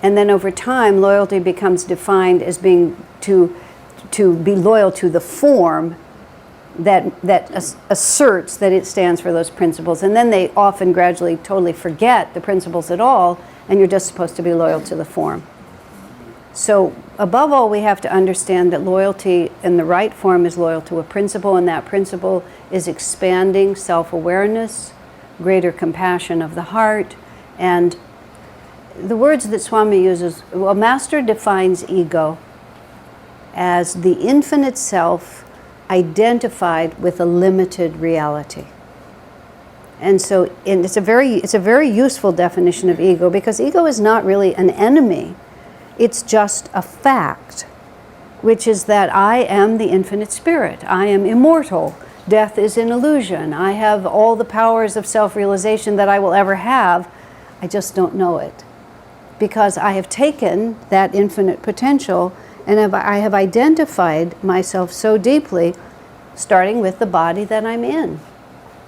And then over time, loyalty becomes defined as being to be loyal to the form that asserts that it stands for those principles. And then they often gradually totally forget the principles at all, and you're just supposed to be loyal to the form. So above all, we have to understand that loyalty in the right form is loyal to a principle, and that principle is expanding self-awareness, greater compassion of the heart, and the words that Swami uses, well, Master defines ego as the infinite self identified with a limited reality. And so it's a very useful definition of ego, because ego is not really an enemy. It's just a fact, which is that I am the infinite spirit. I am immortal. Death is an illusion. I have all the powers of self-realization that I will ever have. I just don't know it, because I have taken that infinite potential and I have identified myself so deeply, starting with the body that I'm in.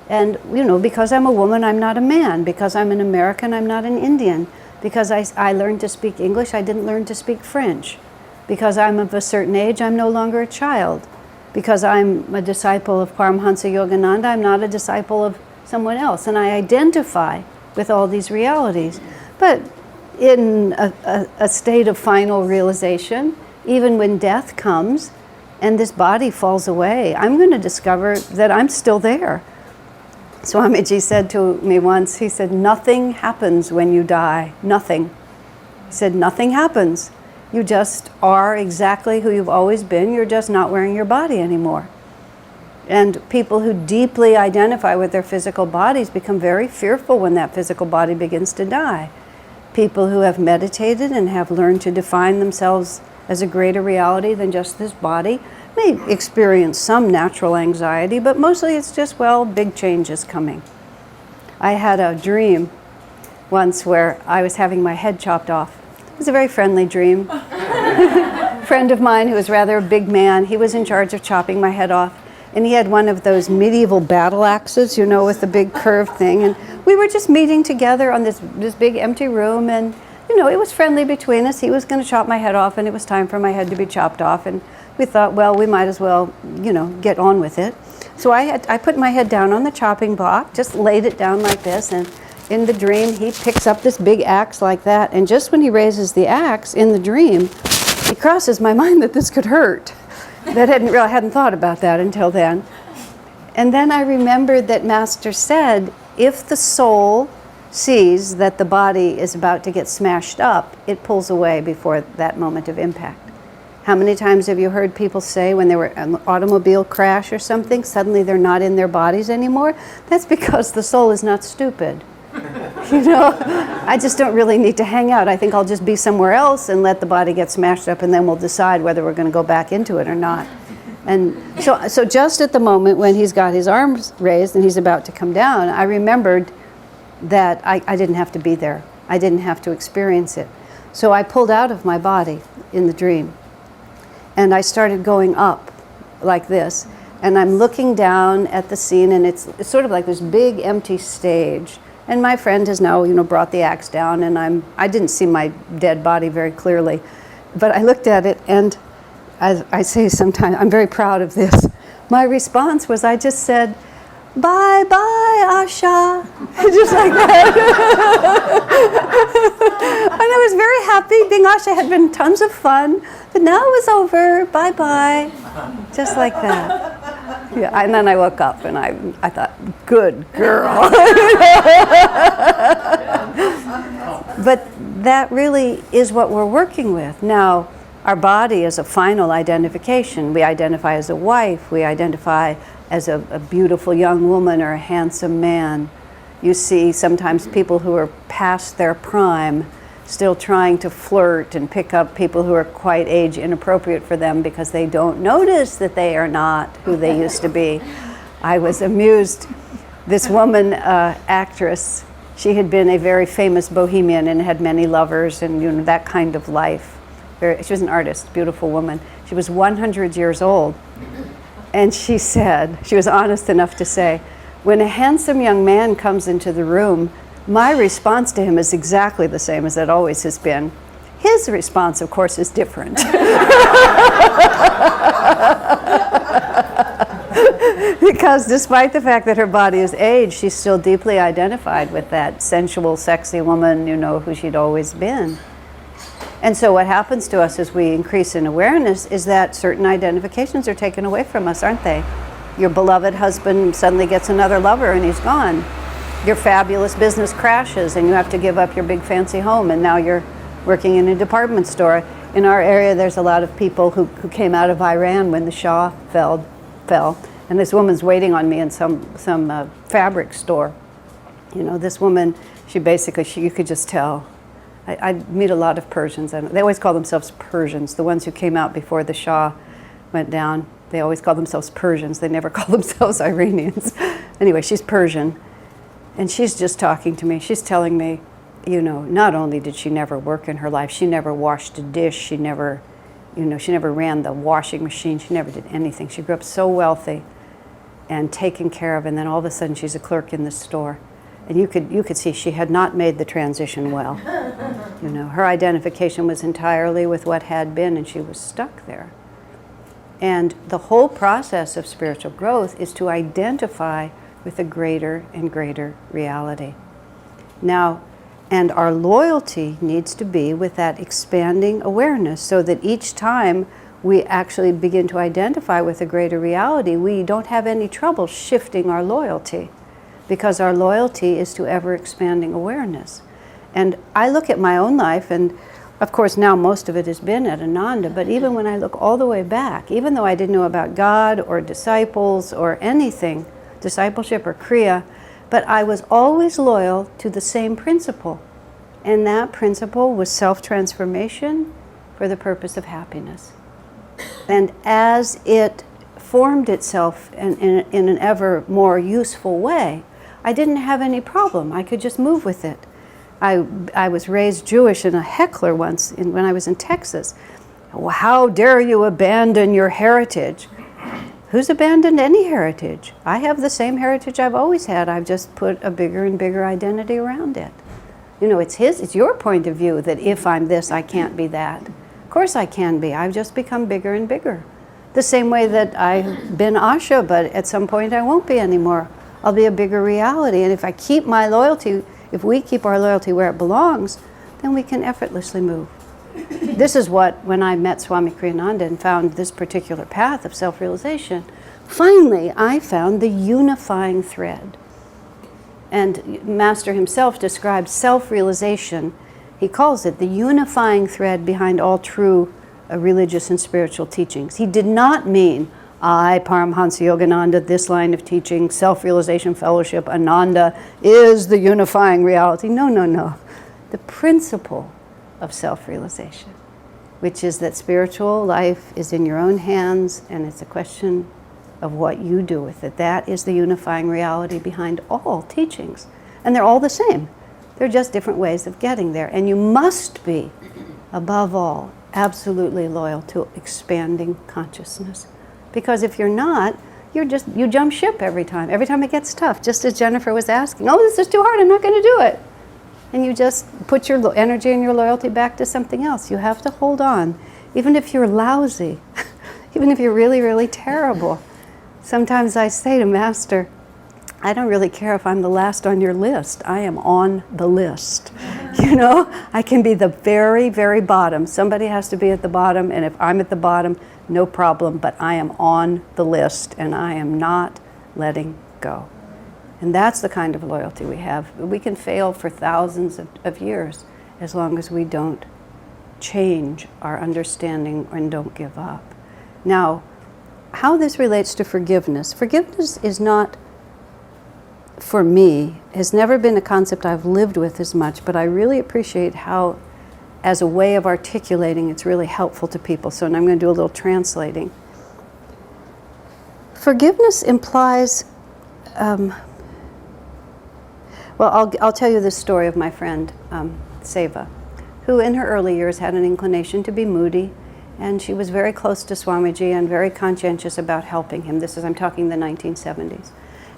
And, you know, because I'm a woman, I'm not a man. Because I'm an American, I'm not an Indian. Because I learned to speak English, I didn't learn to speak French. Because I'm of a certain age, I'm no longer a child. Because I'm a disciple of Paramhansa Yogananda, I'm not a disciple of someone else. And I identify with all these realities. But in a state of final realization, even when death comes and this body falls away, I'm going to discover that I'm still there. Swamiji said to me once, he said, nothing happens when you die, nothing. He said, nothing happens. You just are exactly who you've always been, you're just not wearing your body anymore. And people who deeply identify with their physical bodies become very fearful when that physical body begins to die. People who have meditated and have learned to define themselves as a greater reality than just this body may experience some natural anxiety, but mostly it's just, well, big change is coming. I had a dream once where I was having my head chopped off. It was a very friendly dream. A friend of mine who was rather a big man, he was in charge of chopping my head off. And he had one of those medieval battle axes, you know, with the big curved thing. And we were just meeting together on this big empty room. And, you know, it was friendly between us. He was going to chop my head off, and it was time for my head to be chopped off. And we thought, well, we might as well, you know, get on with it. So I put my head down on the chopping block, just laid it down like this. And in the dream, he picks up this big axe like that. And just when he raises the axe in the dream, it crosses my mind that this could hurt. That I hadn't thought about that until then. And then I remembered that Master said, if the soul sees that the body is about to get smashed up, it pulls away before that moment of impact. How many times have you heard people say when they were in an automobile crash or something, suddenly they're not in their bodies anymore? That's because the soul is not stupid. You know, I just don't really need to hang out. I think I'll just be somewhere else and let the body get smashed up, and then we'll decide whether we're going to go back into it or not. And so just at the moment when he's got his arms raised and he's about to come down, I remembered that I didn't have to be there. I didn't have to experience it. So I pulled out of my body in the dream, and I started going up like this. And I'm looking down at the scene, and it's sort of like this big empty stage. And my friend has now, you know, brought the axe down, and I didn't see my dead body very clearly, but I looked at it, and as I say sometimes, I'm very proud of this. My response was, I just said, "Bye bye, Asha," just like that. And I was very happy. Being Asha had been tons of fun, but now it was over. Bye bye, just like that. Yeah, and then I woke up and I thought, good girl. But that really is what we're working with. Now, our body is a final identification. We identify as a wife, we identify as a beautiful young woman or a handsome man. You see sometimes people who are past their prime still trying to flirt and pick up people who are quite age inappropriate for them because they don't notice that they are not who they used to be. I was amused. This woman, actress, she had been a very famous bohemian and had many lovers and, you know, that kind of life. She was an artist, beautiful woman. She was 100 years old. And she said, she was honest enough to say, when a handsome young man comes into the room, my response to him is exactly the same as it always has been. His response, of course, is different. Because despite the fact that her body is aged, she's still deeply identified with that sensual, sexy woman, you know, who she'd always been. And so what happens to us as we increase in awareness is that certain identifications are taken away from us, aren't they? Your beloved husband suddenly gets another lover and he's gone. Your fabulous business crashes and you have to give up your big fancy home, and now you're working in a department store. In our area, there's a lot of people who came out of Iran when the Shah fell. And this woman's waiting on me in some fabric store. You know, this woman, you could just tell. I meet a lot of Persians, and they always call themselves Persians. The ones who came out before the Shah went down, they always call themselves Persians. They never call themselves Iranians. Anyway, she's Persian. And she's just talking to me. She's telling me, you know, not only did she never work in her life, she never washed a dish, she never ran the washing machine, she never did anything. She grew up so wealthy and taken care of, and then all of a sudden she's a clerk in the store. And you could see she had not made the transition well. You know, her identification was entirely with what had been, and she was stuck there. And the whole process of spiritual growth is to identify with a greater and greater reality. Now, and our loyalty needs to be with that expanding awareness, so that each time we actually begin to identify with a greater reality, we don't have any trouble shifting our loyalty, because our loyalty is to ever expanding awareness. And I look at my own life, and of course now most of it has been at Ananda, but even when I look all the way back, even though I didn't know about God or disciples or anything, discipleship or Kriya, but I was always loyal to the same principle. And that principle was self-transformation for the purpose of happiness. And as it formed itself in an ever more useful way, I didn't have any problem. I could just move with it. I was raised Jewish and a heckler once when I was in Texas. How dare you abandon your heritage? Who's abandoned any heritage? I have the same heritage I've always had. I've just put a bigger and bigger identity around it. You know, it's your point of view that if I'm this, I can't be that. Of course I can be. I've just become bigger and bigger. The same way that I've been Asha, but at some point I won't be anymore. I'll be a bigger reality. And if I keep my loyalty, if we keep our loyalty where it belongs, then we can effortlessly move. This is what, when I met Swami Kriyananda and found this particular path of self-realization, finally I found the unifying thread. And Master himself describes self-realization. He calls it the unifying thread behind all true religious and spiritual teachings. He did not mean, I, Paramhansa Yogananda, this line of teaching, self-realization fellowship, Ananda, is the unifying reality. No, no, no. The principle of self-realization, which is that spiritual life is in your own hands, and it's a question of what you do with it. That is the unifying reality behind all teachings. And they're all the same. They're just different ways of getting there. And you must be, above all, absolutely loyal to expanding consciousness. Because if you're not, you jump ship every time. Every time it gets tough, just as Jennifer was asking, oh, this is too hard, I'm not going to do it. And you just put your energy and your loyalty back to something else. You have to hold on, even if you're lousy, even if you're really, really terrible. Sometimes I say to Master, I don't really care if I'm the last on your list. I am on the list. You know, I can be the very, very bottom. Somebody has to be at the bottom, and if I'm at the bottom, no problem, but I am on the list, and I am not letting go. And that's the kind of loyalty we have. We can fail for thousands of years as long as we don't change our understanding and don't give up. Now, how this relates to forgiveness. Forgiveness is not, for me, has never been a concept I've lived with as much, but I really appreciate how, as a way of articulating, it's really helpful to people. So I'm going to do a little translating. Forgiveness implies, well, I'll tell you the story of my friend, Seva, who in her early years had an inclination to be moody, and she was very close to Swamiji and very conscientious about helping him. I'm talking the 1970s.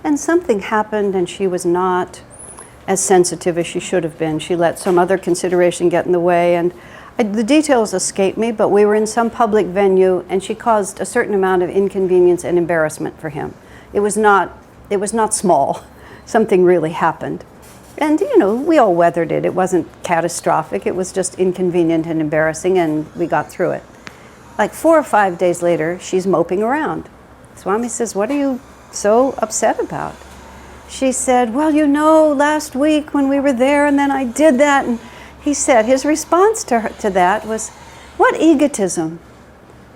And something happened, and she was not as sensitive as she should have been. She let some other consideration get in the way, and the details escape me, but we were in some public venue, and she caused a certain amount of inconvenience and embarrassment for him. It was not small. Something really happened. And, you know, we all weathered it. It wasn't catastrophic. It was just inconvenient and embarrassing, and we got through it. Like 4 or 5 days later, she's moping around. Swami says, what are you so upset about? She said, well, you know, last week when we were there and then I did that. And he said, his response to that was, what egotism?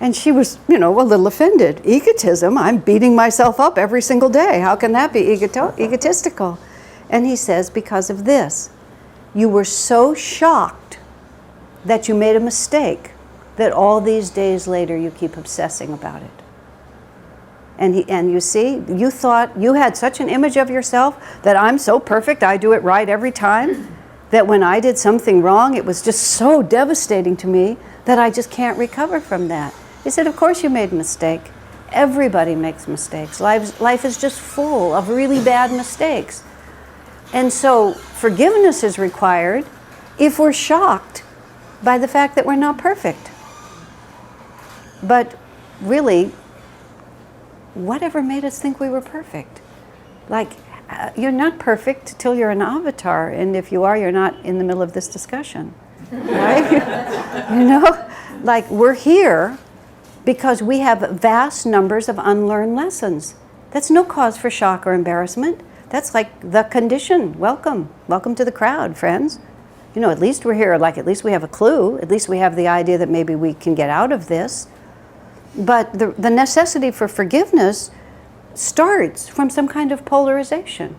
And she was, you know, a little offended. Egotism? I'm beating myself up every single day. How can that be egotistical? And he says, because of this. You were so shocked that you made a mistake that all these days later you keep obsessing about it. And you see, you thought you had such an image of yourself that I'm so perfect, I do it right every time, that when I did something wrong, it was just so devastating to me that I just can't recover from that. He said, of course you made a mistake. Everybody makes mistakes. Life is just full of really bad mistakes. And so forgiveness is required if we're shocked by the fact that we're not perfect. But really, whatever made us think we were perfect? Like, you're not perfect till you're an avatar, and if you are, you're not in the middle of this discussion, right? You know, like we're here because we have vast numbers of unlearned lessons. That's no cause for shock or embarrassment. That's like the condition. Welcome to the crowd, friends. You know, at least we're here, like at least we have a clue, at least we have the idea that maybe we can get out of this. But the necessity for forgiveness starts from some kind of polarization,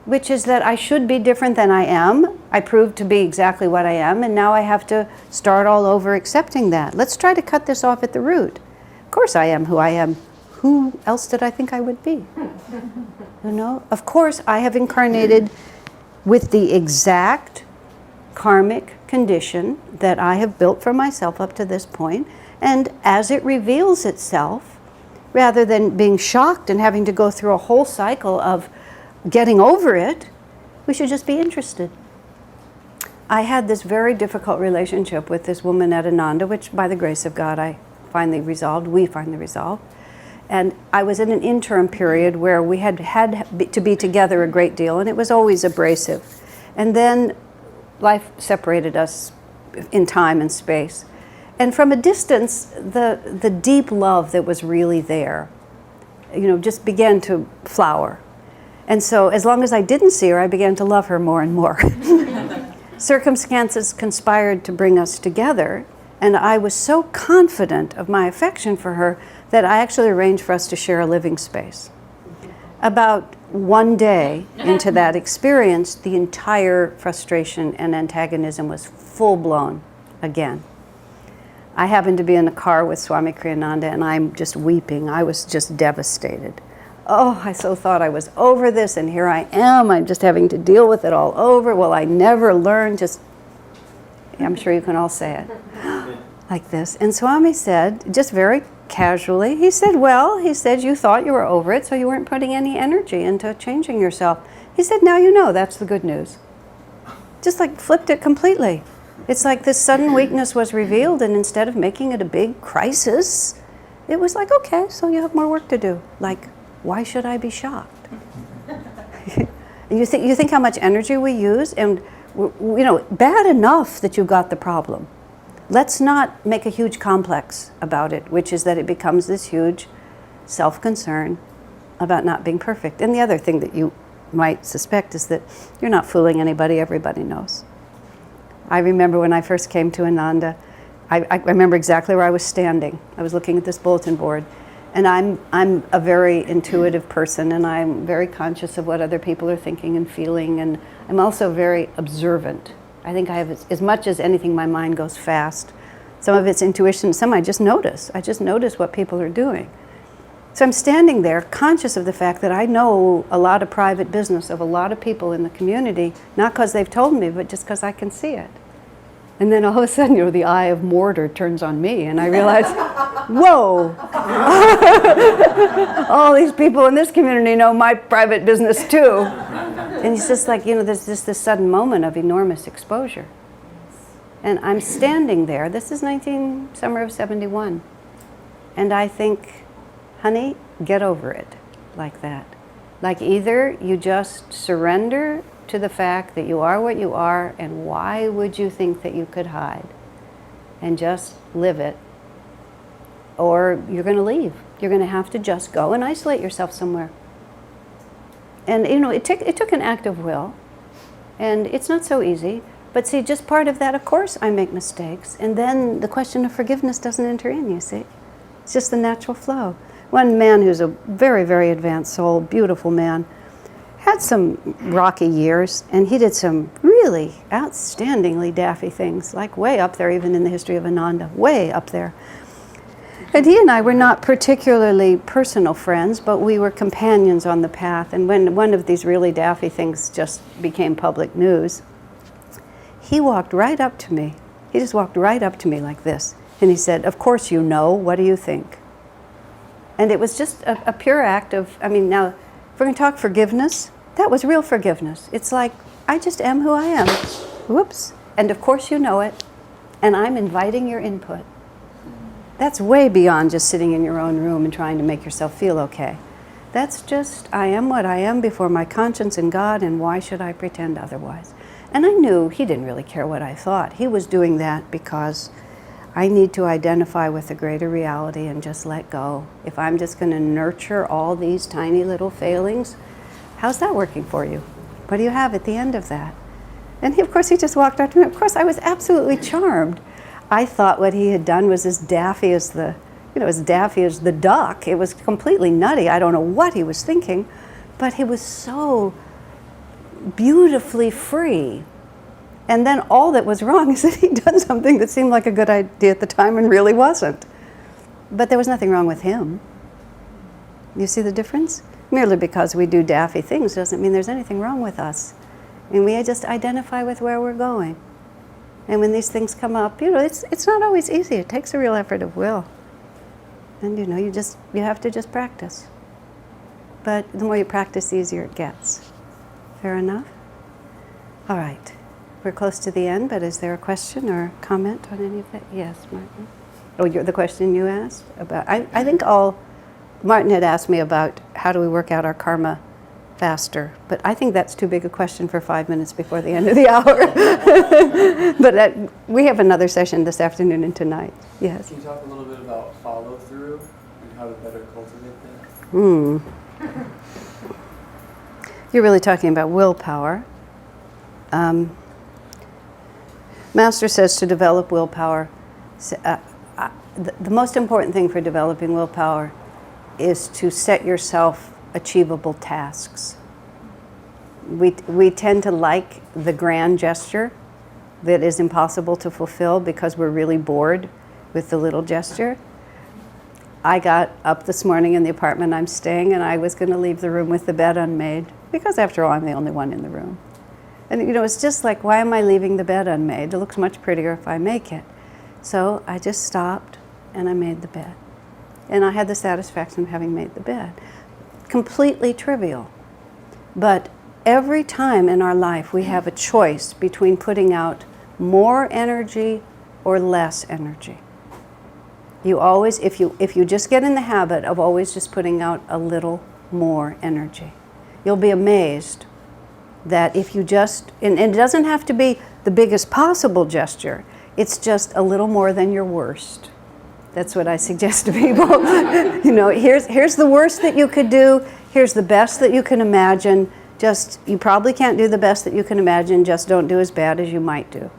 which is that I should be different than I am. I proved to be exactly what I am, and now I have to start all over accepting that. Let's try to cut this off at the root. Of course I am who I am. Who else did I think I would be? You know, of course I have incarnated with the exact karmic condition that I have built for myself up to this point, and as it reveals itself, rather than being shocked and having to go through a whole cycle of getting over it, we should just be interested. I had this very difficult relationship with this woman at Ananda, which by the grace of God we finally resolved. And I was in an interim period where we had to be together a great deal, and it was always abrasive. And then life separated us in time and space. And from a distance, the deep love that was really there, you know, just began to flower. And so as long as I didn't see her, I began to love her more and more. Circumstances conspired to bring us together, and I was so confident of my affection for her that I actually arranged for us to share a living space. About one day into that experience, the entire frustration and antagonism was full-blown again. I happened to be in a car with Swami Kriyananda, and I'm just weeping. I was just devastated. Oh, I so thought I was over this, and here I am. I'm just having to deal with it all over. Well, I never learned. I'm sure you can all say it like this. And Swami said, just very casually, he said, you thought you were over it, so you weren't putting any energy into changing yourself. He said, now you know, that's the good news. Just like flipped it completely. It's like this sudden weakness was revealed, and instead of making it a big crisis, it was like, okay, so you have more work to do. Like, why should I be shocked? You think how much energy we use, and you know, bad enough that you got the problem. Let's not make a huge complex about it, which is that it becomes this huge self-concern about not being perfect. And the other thing that you might suspect is that you're not fooling anybody. Everybody knows. I remember when I first came to Ananda, I remember exactly where I was standing. I was looking at this bulletin board. And I'm a very intuitive person, and I'm very conscious of what other people are thinking and feeling, and I'm also very observant. I think I have, as much as anything, my mind goes fast. Some of it's intuition, some I just notice. I just notice what people are doing. So I'm standing there conscious of the fact that I know a lot of private business of a lot of people in the community, not because they've told me, but just because I can see it. And then all of a sudden, you know, the eye of mortar turns on me, and I realize, whoa, all these people in this community know my private business too. And it's just like, you know, there's just this sudden moment of enormous exposure. And I'm standing there, this is summer of 71, and I think, honey, get over it like that. Like either you just surrender to the fact that you are what you are, and why would you think that you could hide, and just live it, or you're going to leave. You're going to have to just go and isolate yourself somewhere. And you know, it took an act of will, and it's not so easy, but see, just part of that, of course I make mistakes, and then the question of forgiveness doesn't enter in, you see. It's just the natural flow. One man who's a very, very advanced soul, beautiful man, had some rocky years, and he did some really outstandingly daffy things, like way up there even in the history of Ananda, way up there. And he and I were not particularly personal friends, but we were companions on the path. And when one of these really daffy things just became public news, he walked right up to me. He just walked right up to me like this. And he said, "Of course you know, what do you think?" And it was just a pure act of, I mean, now, if we're going to talk forgiveness, that was real forgiveness. It's like, I just am who I am. Whoops. And of course you know it. And I'm inviting your input. That's way beyond just sitting in your own room and trying to make yourself feel okay. That's just, I am what I am before my conscience and God, and why should I pretend otherwise? And I knew he didn't really care what I thought. He was doing that because I need to identify with the greater reality and just let go. If I'm just going to nurture all these tiny little failings, how's that working for you? What do you have at the end of that? And of course, he just walked up to me. Of course, I was absolutely charmed. I thought what he had done was as daffy as the duck. It was completely nutty. I don't know what he was thinking, but he was so beautifully free. And then all that was wrong is that he'd done something that seemed like a good idea at the time and really wasn't. But there was nothing wrong with him. You see the difference? Merely because we do daffy things doesn't mean there's anything wrong with us. And we just identify with where we're going. And when these things come up, it's not always easy. It takes a real effort of will. And you have to just practice. But the more you practice, the easier it gets. Fair enough? All right. We're close to the end, but is there a question or comment on any of that? Yes, Martin. Oh, the question you asked about, I think Martin had asked me about how do we work out our karma faster, but I think that's too big a question for 5 minutes before the end of the hour. But we have another session this afternoon and tonight. Yes. Can you talk a little bit about follow through and how to better cultivate that? You're really talking about willpower. Master says to develop willpower, the most important thing for developing willpower is to set yourself achievable tasks. We tend to like the grand gesture that is impossible to fulfill because we're really bored with the little gesture. I got up this morning in the apartment I'm staying, and I was going to leave the room with the bed unmade because after all I'm the only one in the room. And it's just like, why am I leaving the bed unmade? It looks much prettier if I make it. So I just stopped and I made the bed. And I had the satisfaction of having made the bed. Completely trivial. But every time in our life we have a choice between putting out more energy or less energy. You always, if you just get in the habit of always just putting out a little more energy, you'll be amazed that if you just, and it doesn't have to be the biggest possible gesture, it's just a little more than your worst. That's what I suggest to people. Here's the worst that you could do, here's the best that you can imagine. You probably can't do the best that you can imagine, just don't do as bad as you might do.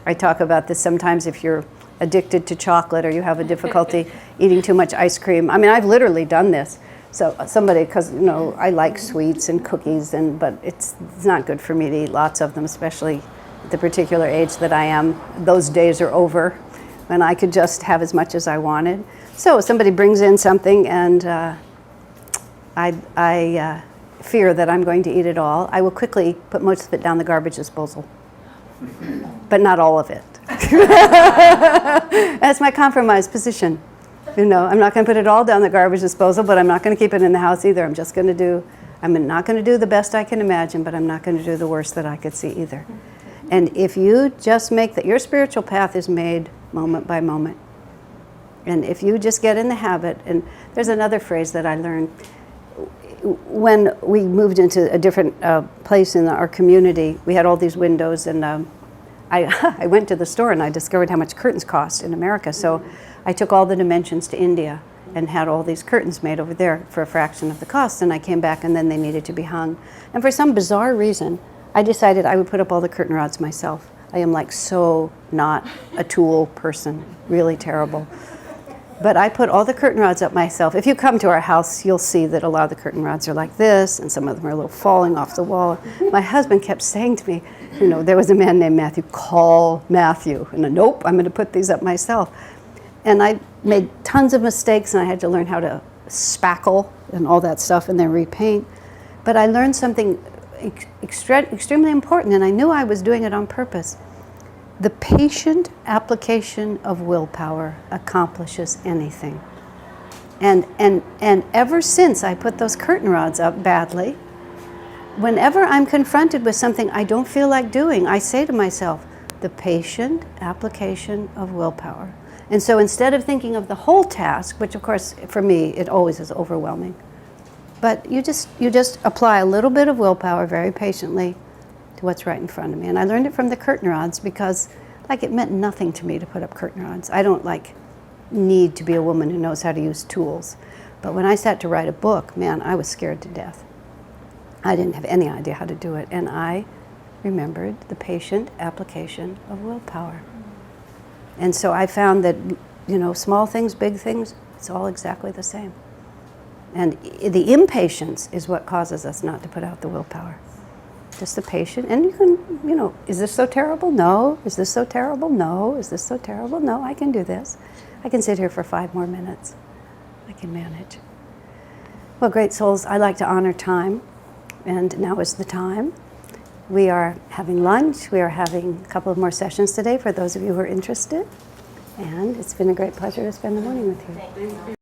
I talk about this sometimes if you're addicted to chocolate or you have a difficulty eating too much ice cream. I mean, I've literally done this. So somebody, because I like sweets and cookies, but it's not good for me to eat lots of them, especially at the particular age that I am. Those days are over when I could just have as much as I wanted. So somebody brings in something and I fear that I'm going to eat it all. I will quickly put most of it down the garbage disposal, but not all of it. That's my compromise position. I'm not going to put it all down the garbage disposal, but I'm not going to keep it in the house either. I'm not going to do the best I can imagine, but I'm not going to do the worst that I could see either. And if you just make that, your spiritual path is made moment by moment. And if you just get in the habit, and there's another phrase that I learned. When we moved into a different place in our community, we had all these windows, and I went to the store and I discovered how much curtains cost in America. So I took all the dimensions to India and had all these curtains made over there for a fraction of the cost. And I came back and then they needed to be hung. And for some bizarre reason, I decided I would put up all the curtain rods myself. I am so not a tool person, really terrible. But I put all the curtain rods up myself. If you come to our house, you'll see that a lot of the curtain rods are like this, and some of them are a little falling off the wall. My husband kept saying to me, there was a man named Matthew, call Matthew. And nope, I'm going to put these up myself. And I made tons of mistakes, and I had to learn how to spackle and all that stuff and then repaint. But I learned something extremely important, and I knew I was doing it on purpose. The patient application of willpower accomplishes anything. And ever since I put those curtain rods up badly, whenever I'm confronted with something I don't feel like doing, I say to myself, the patient application of willpower. And so instead of thinking of the whole task, which of course for me it always is overwhelming, But you just apply a little bit of willpower very patiently to what's right in front of me. And I learned it from the curtain rods because, like, it meant nothing to me to put up curtain rods. I don't, like, need to be a woman who knows how to use tools. But when I sat to write a book, man, I was scared to death. I didn't have any idea how to do it. And I remembered the patient application of willpower. And so I found that, small things, big things, it's all exactly the same. And the impatience is what causes us not to put out the willpower. Just the patient, and you can, is this so terrible? No. Is this so terrible? No. Is this so terrible? No, I can do this. I can sit here for 5 more minutes. I can manage. Well, great souls, I like to honor time, and now is the time. We are having lunch. We are having a couple of more sessions today for those of you who are interested. And it's been a great pleasure to spend the morning with you.